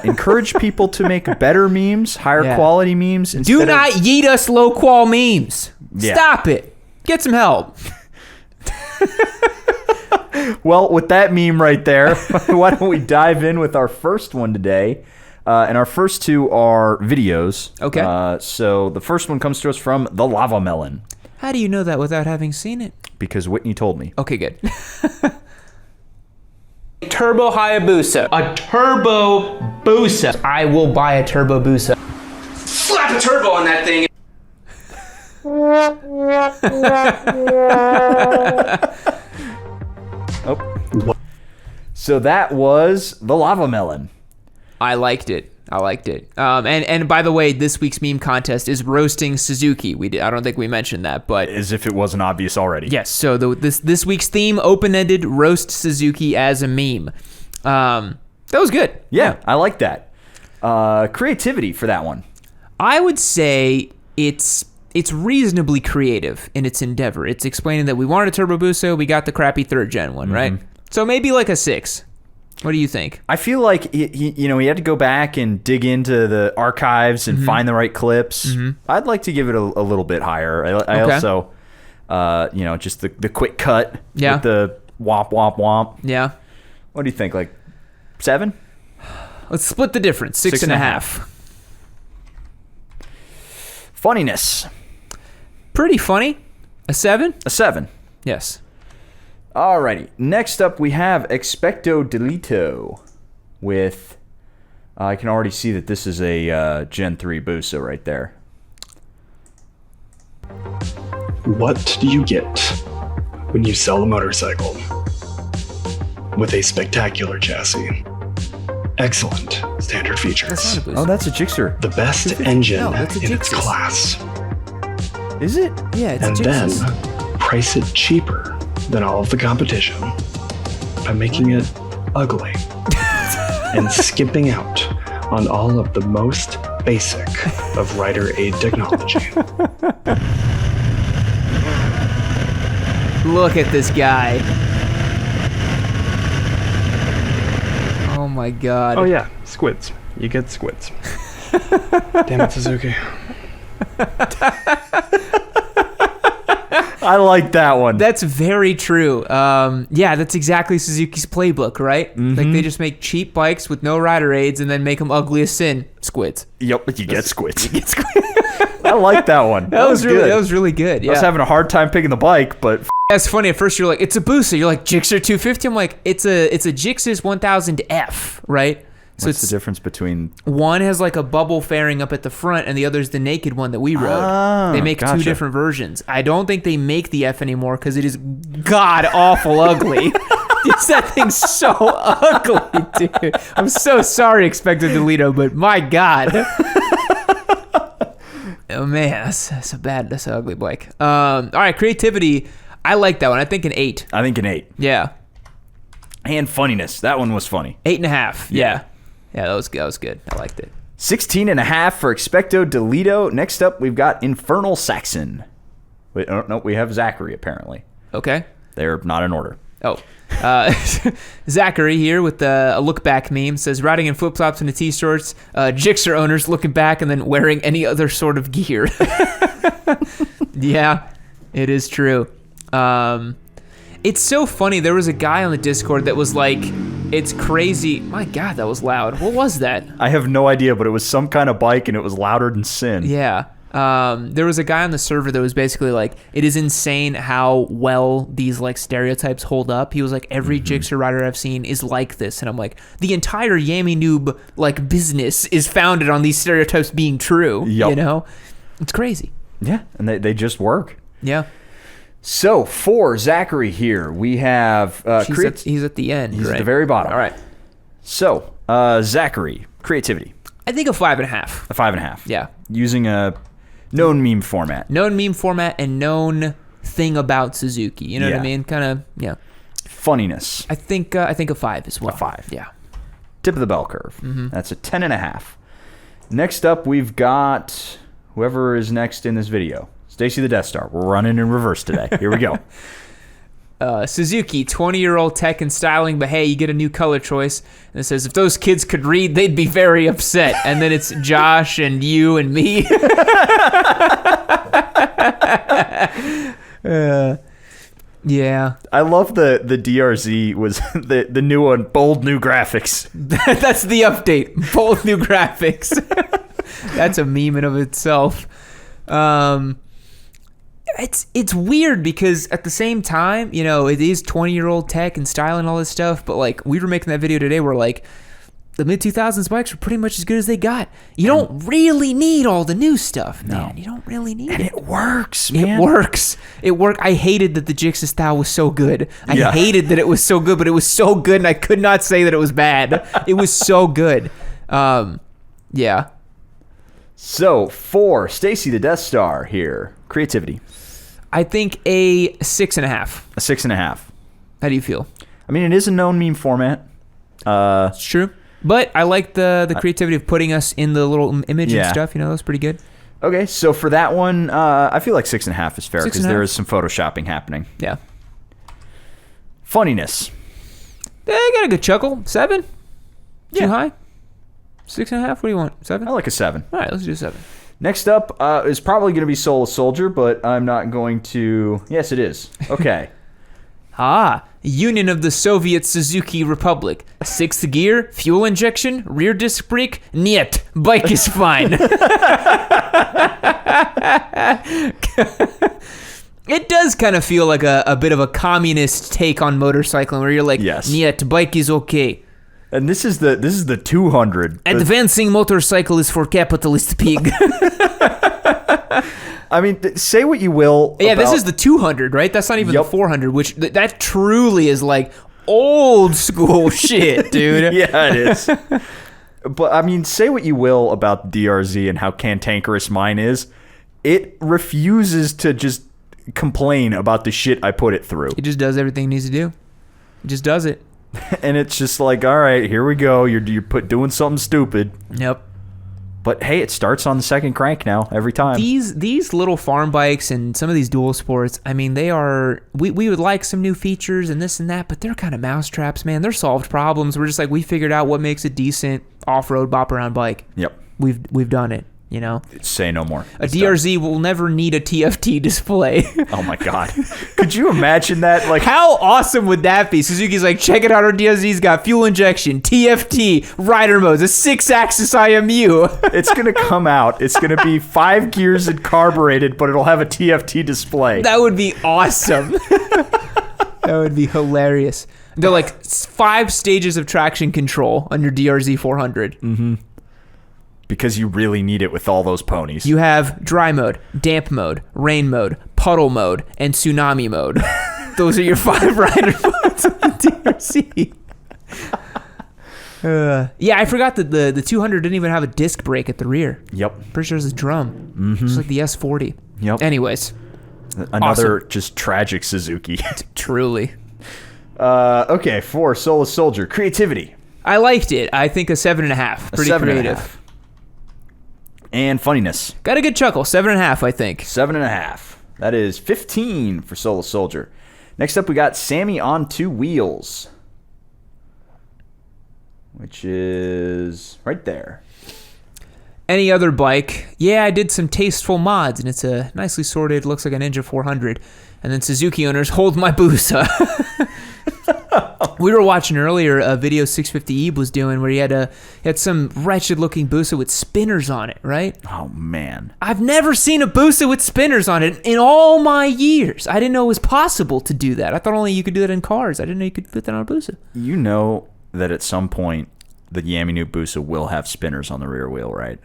encourage people to make better memes, higher quality memes. Do not yeet us low qual memes. Stop it. Get some help. Well, with that meme right there, why don't we dive in with our first one today? And our first two are videos. Okay. So the first one comes to us from the Lava Melon. How do you know that without having seen it? Because Whitney told me. Okay, good. Turbo Hayabusa. A Turbo Busa. I will buy a Turbo Busa. Slap a turbo on that thing. Oh. So that was the Lava Melon. I liked it. And by the way, this week's meme contest is roasting Suzuki. I don't think we mentioned that, but as if it wasn't obvious already. Yes. So this week's theme, open-ended, roast Suzuki as a meme. That was good. Yeah, I like that. Creativity for that one. I would say it's reasonably creative in its endeavor. It's explaining that we wanted a Turbo Busa, we got the crappy third gen one, right? So maybe like a 6. What do you think? I feel like he had to go back and dig into the archives and find the right clips. I'd like to give it a little bit higher. I also, just the quick cut with the womp womp womp. Yeah. What do you think? Like 7? Let's split the difference. 6.5. Funniness. Pretty funny. A 7? A 7. Yes. Alrighty. Next up, we have Expecto Delito with... I can already see that this is a Gen 3 Busa right there. What do you get when you sell a motorcycle? With a spectacular chassis. Excellent standard features. Oh, that's a Gixxer. The best engine in its class. Is it? Yeah, it's and a Gixxer. then price it cheaper than all of the competition by making it ugly and skipping out on all of the most basic of rider aid technology. Look at this guy. Oh my god. Oh yeah, squids. You get squids. Damn it, Suzuki. I like that one. That's very true. Yeah, that's exactly Suzuki's playbook, right? Like they just make cheap bikes with no rider aids and then make them ugly as sin. Squids. Yep, but you get squids. I like that one. That was really good. Yeah. I was having a hard time picking the bike, but that's funny. At first you're like, it's a Busa. You're like, Gixxer 250. I'm like, it's a Gixxer's 1000F, right? So what's the difference between... One has like a bubble fairing up at the front and the other's the naked one that we rode. They make two different versions. I don't think they make the F anymore because it is god-awful ugly. That thing's so ugly, dude. I'm so sorry, Expecto Delito, but my god. Oh man, that's an ugly bike. All right, creativity. I like that one. I think an 8. I think an 8. Yeah. And funniness. That one was funny. 8.5. Yeah. Yeah, that was good. I liked it. 16.5 for Expecto Delito. Next up, we've got Infernal Saxon. Wait, no, we have Zachary, apparently. Okay. They're not in order. Oh. Zachary here with a look back meme says, riding in flip-flops and a T-shorts, Gixxer owners looking back and then wearing any other sort of gear. Yeah, it is true. It's so funny. There was a guy on the Discord that was like, it's crazy. My God, that was loud. What was that? I have no idea, but it was some kind of bike and it was louder than sin. Yeah. There was a guy on the server that was basically like, it is insane how well these like stereotypes hold up. He was like, every Gixxer rider I've seen is like this. And I'm like, the entire Yami Noob like business is founded on these stereotypes being true. Yep. You know? It's crazy. Yeah. And they just work. Yeah. So for Zachary here, we have he's at the end. He's right? at the very bottom. All right. So Zachary, creativity. I think a 5.5. A 5.5. Yeah. Using a Known meme format. Known meme format and known thing about Suzuki. You know what I mean? Kind of, yeah. Funniness. I think a 5 as well. A 5. Yeah. Tip of the bell curve. That's a 10.5. Next up, we've got whoever is next in this video. Stacy the Death Star. We're running in reverse today. Here we go. Suzuki, 20-year-old tech and styling, but hey, you get a new color choice. And it says, if those kids could read, they'd be very upset. And then it's Josh and you and me. Yeah. I love the DRZ was the new one, bold new graphics. That's the update. Bold new graphics. That's a meme in of itself. It's weird because at the same time, you know, it is 20-year-old tech and style and all this stuff, but like we were making that video today where like the mid-2000s bikes are pretty much as good as they got. You don't really need all the new stuff, man. You don't really need it. And it works, man. It works. I hated that the Jix's style was so good. I hated that it was so good, but it was so good, and I could not say that it was bad. It was so good. Yeah. So, for Stacy the Death Star here, creativity. I think a 6.5. A 6.5. How do you feel? I mean, it is a known meme format. It's true. But I like the creativity of putting us in the little image and stuff. You know, that was pretty good. Okay, so for that one, I feel like 6.5 is fair because there is some photoshopping happening. Yeah. Funniness. I got a good chuckle. 7? Yeah. Too high? 6.5? What do you want? 7? I like a 7. All right, let's do 7. Next up is probably going to be Soul Soldier, but I'm not going to... Yes, it is. Okay. Union of the Soviet Suzuki Republic. 6th gear, fuel injection, rear disc brake, niet. Bike is fine. It does kind of feel like a bit of a communist take on motorcycling where you're like, niet, bike is okay. And this is the 200. Advancing motorcycle is for capitalist pig. I mean, say what you will. Yeah, this is the 200, right? That's not even the 400, which that truly is like old school shit, dude. Yeah, it is. But I mean, say what you will about the DRZ and how cantankerous mine is. It refuses to just complain about the shit I put it through. It just does everything it needs to do. It just does it. And it's just like, all right, here we go. You're doing something stupid. Yep. But hey, it starts on the second crank now every time. These little farm bikes and some of these dual sports, I mean, they are. We would like some new features and this and that, but they're kind of mousetraps, man. They're solved problems. We're just like, we figured out what makes a decent off-road bop around bike. Yep. We've done it. You know, say no more. A DRZ will never need a TFT display. Oh my god, could you imagine that? Like, how awesome would that be? Suzuki's like, check it out, our DRZ's got fuel injection, TFT, rider modes, a 6-axis IMU. It's gonna come out. It's gonna be 5 gears and carbureted, but it'll have a TFT display. That would be awesome. That would be hilarious. They're like 5 stages of traction control on your DRZ 400. Mm-hmm. Because you really need it with all those ponies. You have dry mode, damp mode, rain mode, puddle mode, and tsunami mode. Those are your 5 rider modes of the DRZ. Yeah, I forgot that the 200 didn't even have a disc brake at the rear. Yep. Pretty sure it's a drum. Mm-hmm. Just like the S40. Yep. Anyways. Another just tragic Suzuki. Truly. Okay, for Soul Soldier, creativity. I liked it. I think a 7.5. Pretty creative. And funniness. Got a good chuckle. 7.5, I think. 7.5. That is 15 for Soul Soldier. Next up, we got Sammy on 2 wheels, which is right there. Any other bike? Yeah, I did some tasteful mods, and it's a nicely sorted, looks like a Ninja 400. And then Suzuki owners, hold my Busa. We were watching earlier a video 650E was doing where he had some wretched looking Busa with spinners on it, right? Oh man. I've never seen a Busa with spinners on it in all my years. I didn't know it was possible to do that. I thought only you could do that in cars. I didn't know you could fit that on a Busa. You know that at some point the Yami new Busa will have spinners on the rear wheel, right?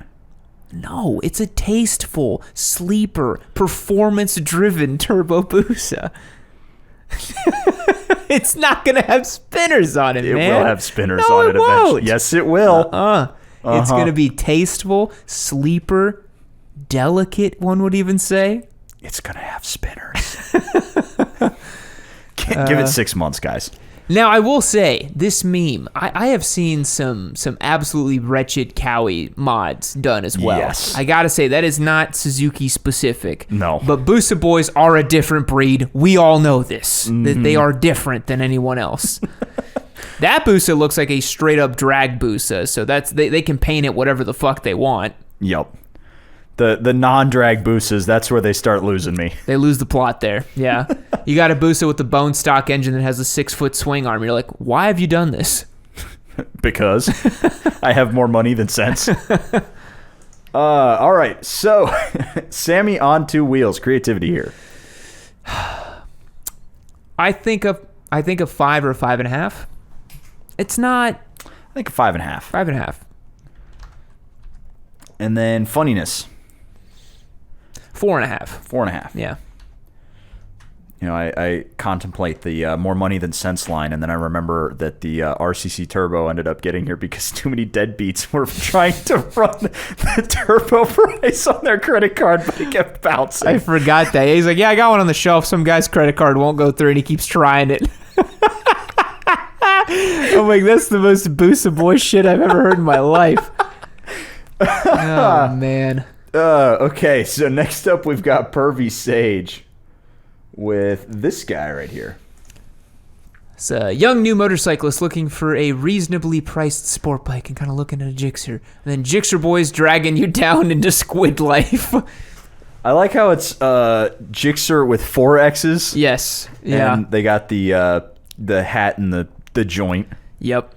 No, it's a tasteful, sleeper, performance-driven turbo Busa. It's not going to have spinners on it, man. It will have spinners on it eventually. Yes, it will. It's going to be tasteful, sleeper, delicate, one would even say. It's going to have spinners. Give it 6 months, guys. Now, I will say, this meme, I have seen some absolutely wretched Cowie mods done as well. Yes. I gotta say, that is not Suzuki specific. No. But Busa boys are a different breed. We all know this. That they are different than anyone else. That Busa looks like a straight-up drag Busa, so they can paint it whatever the fuck they want. Yep. The non-drag Busas, that's where they start losing me. They lose the plot there, yeah. You got a Busa with the bone stock engine that has a 6-foot swing arm. You're like, why have you done this? Because I have more money than sense. All right, so Sammy on 2 wheels, creativity here. I think of 5 or 5.5. It's not. I think 5.5. 5.5. And then funniness. 4.5. 4.5. Yeah. You know, I contemplate the more money than sense line, and then I remember that the RCC Turbo ended up getting here because too many deadbeats were trying to run the Turbo price on their credit card, but it kept bouncing. I forgot that. He's like, yeah, I got one on the shelf. Some guy's credit card won't go through, and he keeps trying it. I'm like, that's the most Busa boy shit I've ever heard in my life. Oh, man. Okay, so next up we've got Pervy Sage with this guy right here. It's a young new motorcyclist looking for a reasonably priced sport bike and kind of looking at a Gixxer. And then Gixxer boys dragging you down into squid life. I like how it's Gixxer with 4 X's. Yes. Yeah. And they got the hat and the joint. Yep.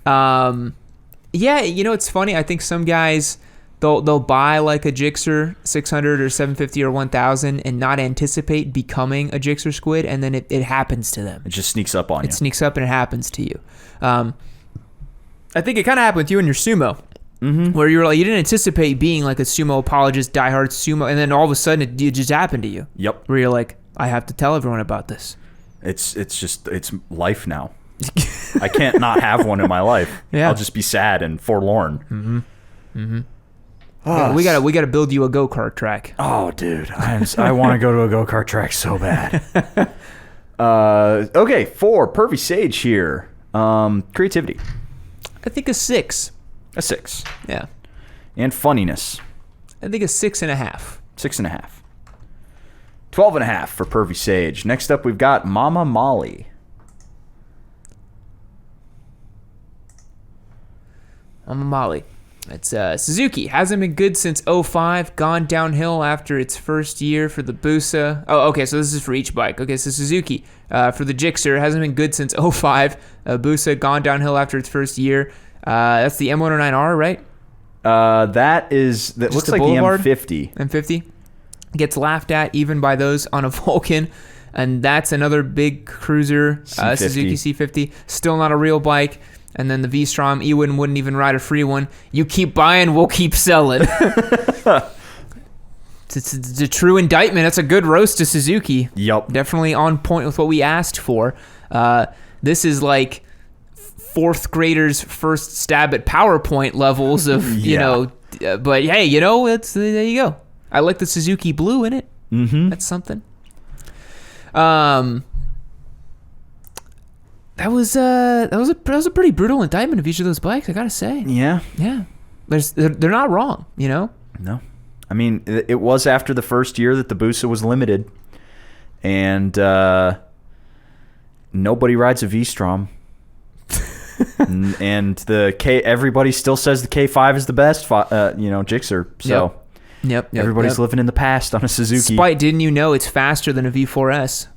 Yeah, you know, it's funny. I think some guys, they'll buy like a Gixxer 600 or 750 or 1000 and not anticipate becoming a Gixxer squid, and then it happens to them. It just sneaks up on you. It sneaks up and it happens to you. I think it kind of happened with you and your sumo, where you were like, you didn't anticipate being like a sumo apologist, diehard sumo, and then all of a sudden it just happened to you. Yep. Where you're like, I have to tell everyone about this. It's life now. I can't not have one in my life. Yeah. I'll just be sad and forlorn. Oh, we gotta build you a go-kart track. Oh, dude, I want to go to a go-kart track so bad. Okay, for Pervy Sage here, creativity. I think a 6. A 6. Yeah. And funniness. I think a 6.5. 6.5. 12.5 for Pervy Sage. Next up, we've got Mama Molly. Mama Molly. It's Suzuki. Hasn't been good since 05. Gone downhill after its first year for the Busa. Oh, okay, so this is for each bike. Okay, so Suzuki for the Gixxer. Hasn't been good since 05. Busa gone downhill after its first year. That's the M109R, right? That looks like Boulevard? the M50. M50. Gets laughed at even by those on a Vulcan. And that's another big cruiser, C50. Suzuki C50. Still not a real bike. And then the V-Strom, Ewan wouldn't even ride a free one. You keep buying, we'll keep selling. It's a true indictment. That's a good roast to Suzuki. Yep. Definitely on point with what we asked for. This is like 4th graders' first stab at PowerPoint levels of, you know. But hey, you know, there you go. I like the Suzuki blue in it. Mm-hmm. That's something. That was a pretty brutal indictment of each of those bikes, I gotta say. Yeah. They're not wrong, you know. No, I mean it was after the first year that the Busa was limited, and nobody rides a V-Strom, and the everybody still says the K5 is the best, Gixxer. So yep. Everybody's living in the past on a Suzuki. Spite, didn't you know it's faster than a V4S?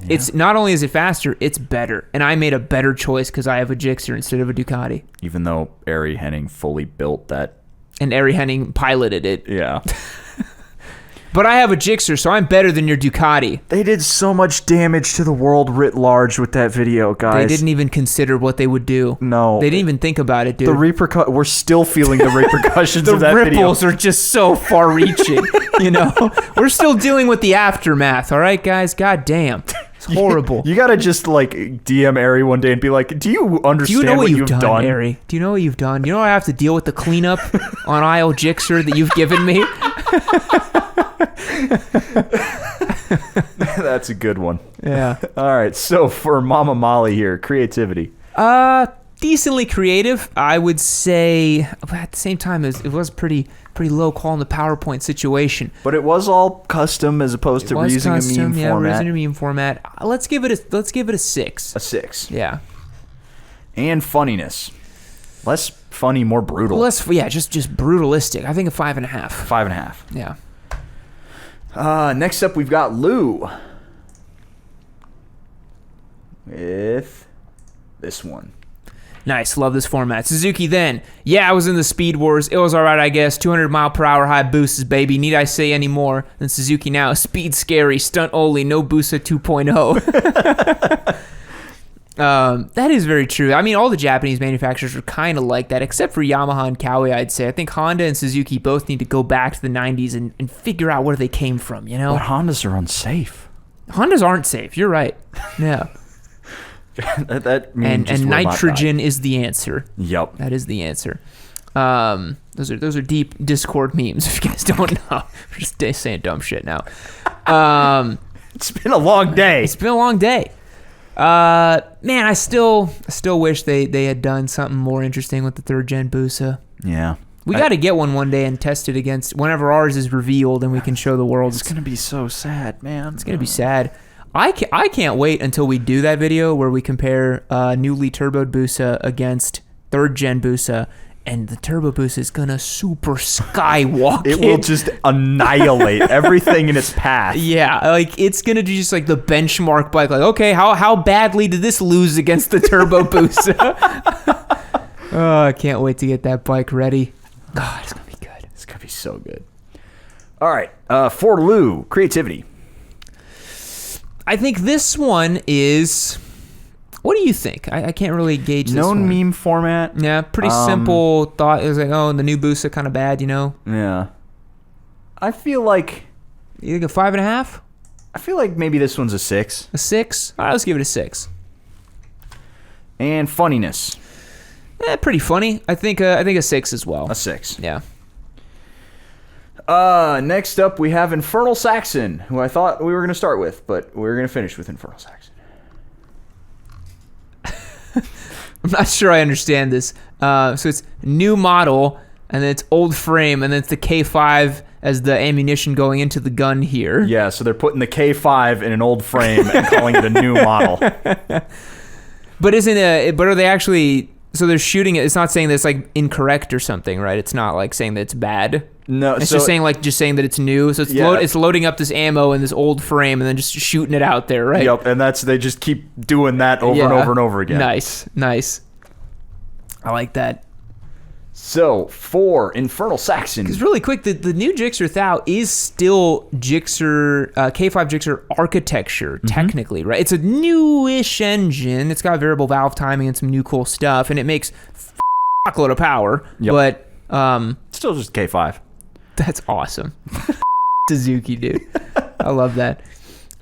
Yeah. It's not only is it faster, it's better. And I made a better choice because I have a Gixxer instead of a Ducati. Even though Ari Henning fully built that. And Ari Henning piloted it. Yeah. But I have a Gixxer, so I'm better than your Ducati. They did so much damage to the world writ large with that video, guys. They didn't even consider what they would do. No. They didn't even think about it, dude. We're still feeling the repercussions of that video. The ripples are just so far-reaching, you know? We're still dealing with the aftermath, all right, guys? God damn. It's horrible. You gotta just like DM Ari one day and be like, "Do you understand what you've done, Ari? Do you know what you've done? You know I have to deal with the cleanup on aisle Gixxer that you've given me." That's a good one. Yeah. All right. So for Mama Molly here, creativity. Decently creative, I would say. But at the same time, it was pretty low call in the PowerPoint situation. But it was all custom as opposed to reusing a meme format. Yeah, reusing a meme format. Let's give it a 6. A 6. Yeah. And funniness. Less funny, more brutal. Just brutalistic. I think a 5.5. 5.5. Yeah. Next up, we've got Lou with this one. Nice. Love this format. Suzuki then. Yeah, I was in the Speed Wars. It was all right, I guess. 200 mile per hour Hayabusa's, baby. Need I say any more than Suzuki now? Speed scary, stunt only, no Busa 2.0. That is very true. I mean, all the Japanese manufacturers are kind of like that, except for Yamaha and Kawi, I'd say. I think Honda and Suzuki both need to go back to the 90s and figure out where they came from, you know? But Hondas are unsafe. Hondas aren't safe. You're right. Yeah. that and nitrogen is the answer. Yep. That is the answer. Those are deep Discord memes, if you guys don't know. We're just saying dumb shit now. It's been a long day. It's been a long day. Man, I still wish they had done something more interesting with the 3rd gen Busa. Yeah. We got to get one day and test it against whenever ours is revealed and we can show the world. It's going to be so sad, man. It's going to be sad. I can't wait until we do that video where we compare newly turboed Busa against 3rd gen Busa, and the Turbo Busa is gonna super skywalk. It will just annihilate everything in its path. Yeah, like it's gonna do just like the benchmark bike. Like, okay, how badly did this lose against the Turbo Busa? Oh, I can't wait to get that bike ready. God, it's gonna be good. It's gonna be so good. All right, for Lou, creativity. I think this one is. What do you think? I can't really gauge this Known one. Meme format. Yeah, pretty simple thought. It was like, oh, the new Busa kind of bad, you know? Yeah. I feel like... You think a 5.5? I feel like maybe this one's a 6. A 6? All right, let's give it a 6. And funniness. Pretty funny. I think a 6 as well. A 6. Yeah. Next up, we have Infernal Saxon, who I thought we were going to start with, but we're going to finish with Infernal Saxon. I'm not sure I understand this. So it's new model, and then it's old frame, and then it's the K5 as the ammunition going into the gun here. Yeah, so they're putting the K5 in an old frame and calling it a new model. But are they actually... So they're shooting it. It's not saying that it's like incorrect or something, right? It's not like saying that it's bad. No, it's just saying that it's new. So it's it's loading up this ammo in this old frame and then just shooting it out there, right? Yep, and they just keep doing that over and over and over again. Nice. I like that. So for Infernal Saxon, because really quick, the new Gixxer Thou is still Gixxer K5 Gixxer architecture technically, right? It's a newish engine. It's got variable valve timing and some new cool stuff, and it makes a fuckload of power. Yep. But still just K5. That's awesome. Suzuki, dude. I love that.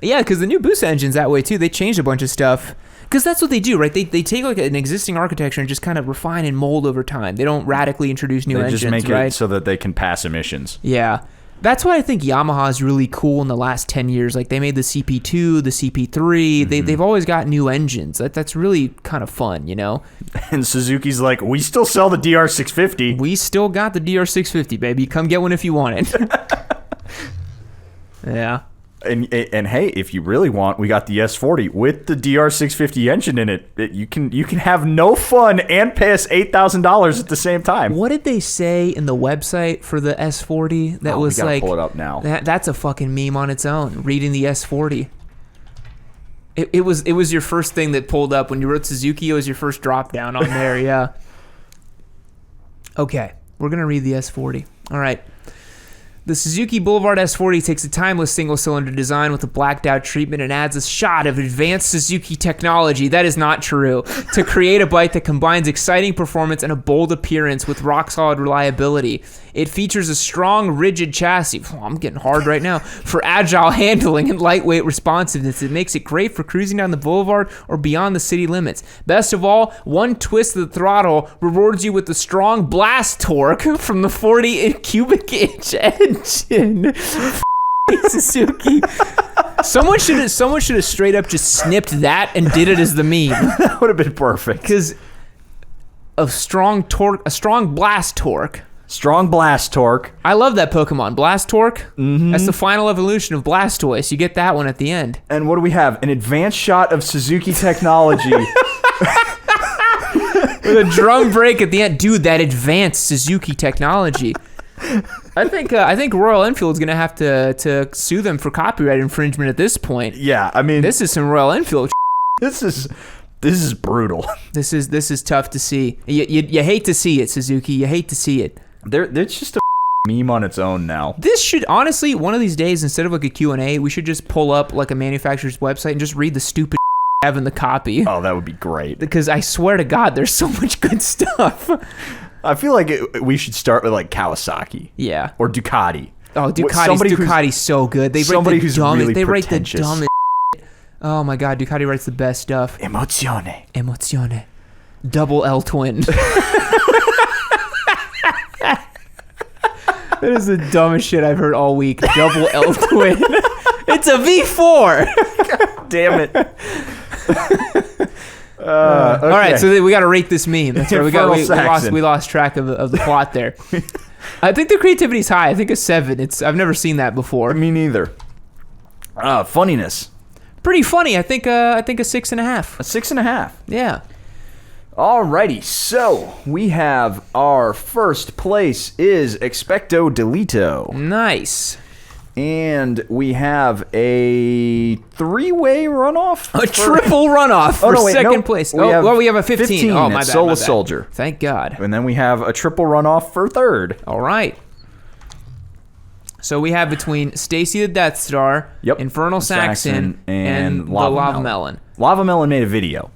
Yeah, because the new Busa engine's that way too. They changed a bunch of stuff. Because that's what they do, right? They take like an existing architecture and just kind of refine and mold over time. They don't radically introduce new engines, right? They just make it so that they can pass emissions. Yeah. That's why I think Yamaha is really cool in the last 10 years. Like they made the CP2, the CP3. They've always got new engines. That's really kind of fun, you know? And Suzuki's like, we still sell the DR650. We still got the DR650, baby. Come get one if you want it. Yeah. And hey, if you really want, we got the S40 with the DR650 engine in it. You can have no fun and pay us $8,000 at the same time. What did they say in the website for the S40? That was we gotta like pull it up now. That's a fucking meme on its own. Reading the S40. It was your first thing that pulled up when you wrote Suzuki. It was your first drop down on there. Yeah. Okay, we're gonna read the S40. All right. The Suzuki Boulevard S40 takes a timeless single-cylinder design with a blacked-out treatment and adds a shot of advanced Suzuki technology. That is not true. To create a bike that combines exciting performance and a bold appearance with rock-solid reliability. It features a strong, rigid chassis. Oh, I'm getting hard right now. For agile handling and lightweight responsiveness. It makes it great for cruising down the boulevard or beyond the city limits. Best of all, one twist of the throttle rewards you with the strong blast torque from the 40 cubic inch engine. Suzuki. Someone should have straight up just snipped that and did it as the meme. That would have been perfect. Because a strong blast torque. Strong blast torque. I love that Pokemon. Blast torque. Mm-hmm. That's the final evolution of Blastoise. You get that one at the end. And what do we have? An advanced shot of Suzuki technology. With a drum break at the end. Dude, that advanced Suzuki technology. I think Royal Enfield's gonna have to sue them for copyright infringement at this point. Yeah, I mean, this is some Royal Enfield. This is brutal. This is tough to see. You hate to see it, Suzuki. You hate to see it. It's just a meme on its own now. This should honestly, one of these days, instead of like a Q&A, we should just pull up like a manufacturer's website and just read the stupid having the copy. Oh, that would be great. Because I swear to God, there's so much good stuff. I feel like we should start with like Kawasaki. Yeah. Or Ducati. Oh, Ducati's so good. They write the dumbest. They write the dumbest. Oh my God, Ducati writes the best stuff. Emozione. Double L twin. That is the dumbest shit I've heard all week. Double L twin. It's a V4. God damn it. Okay. All right, so we got to rate this meme. That's right. We lost track of the plot there. I think the creativity's high. I think a 7. I've never seen that before. Me neither. Funniness. Pretty funny. I think a 6.5. A 6.5. Yeah. Alrighty, so we have our first place is Expecto Delito. Nice. And we have a 3-way runoff? Triple runoff for second place. We have a 15. Oh, my bad. Solar Soldier. Thank God. And then we have a triple runoff for third. All right. So we have between Stacy the Death Star, Infernal Saxon, and the Lava Melon. Lava Melon made a video.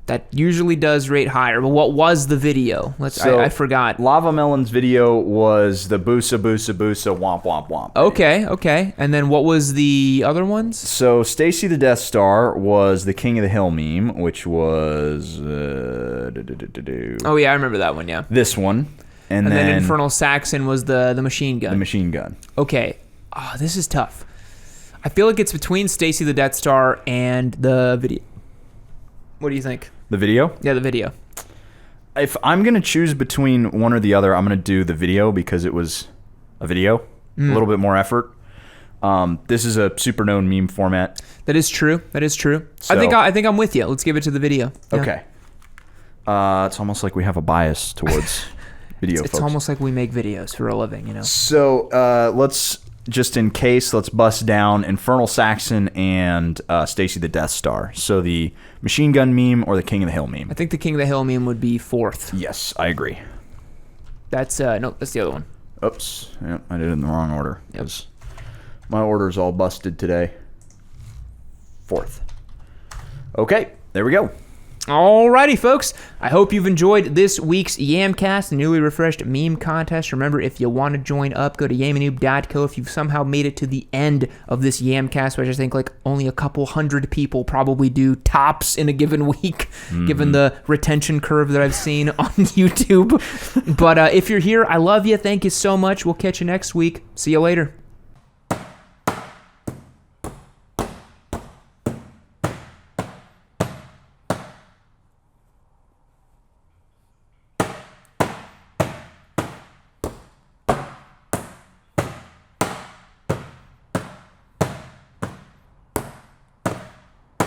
That usually does rate higher, but what was the video? I forgot. Lava Melon's video was the Busa, Busa, Busa, Womp, Womp, Womp. Okay. And then what was the other ones? So Stacy the Death Star was the King of the Hill meme, which was... Oh, yeah, I remember that one, yeah. This one. And then Infernal Saxon was the machine gun. The machine gun. Okay. Oh, this is tough. I feel like it's between Stacy the Death Star and the video. What do you think? The video? Yeah, the video. If I'm going to choose between one or the other, I'm going to do the video because it was a video. A little bit more effort. This is a super known meme format. That is true. So, I think I'm with you. Let's give it to the video. Yeah. Okay. It's almost like we have a bias towards video, it's almost like we make videos for a living, you know? So let's bust down Infernal Saxon and Stacy the Death Star. So the machine gun meme or the King of the Hill meme? I think the King of the Hill meme would be 4th. Yes, I agree. That's that's the other one. Oops. Yep, I did it in the wrong order. Because my order's all busted today. 4th. Okay, there we go. Alrighty, folks. I hope you've enjoyed this week's Yamcast, the newly refreshed meme contest. Remember, if you want to join up, go to yamanoob.co. If you've somehow made it to the end of this Yamcast, which I think like only a couple hundred people probably do tops in a given week, given the retention curve that I've seen on YouTube. But if you're here, I love you. Thank you so much. We'll catch you next week. See you later.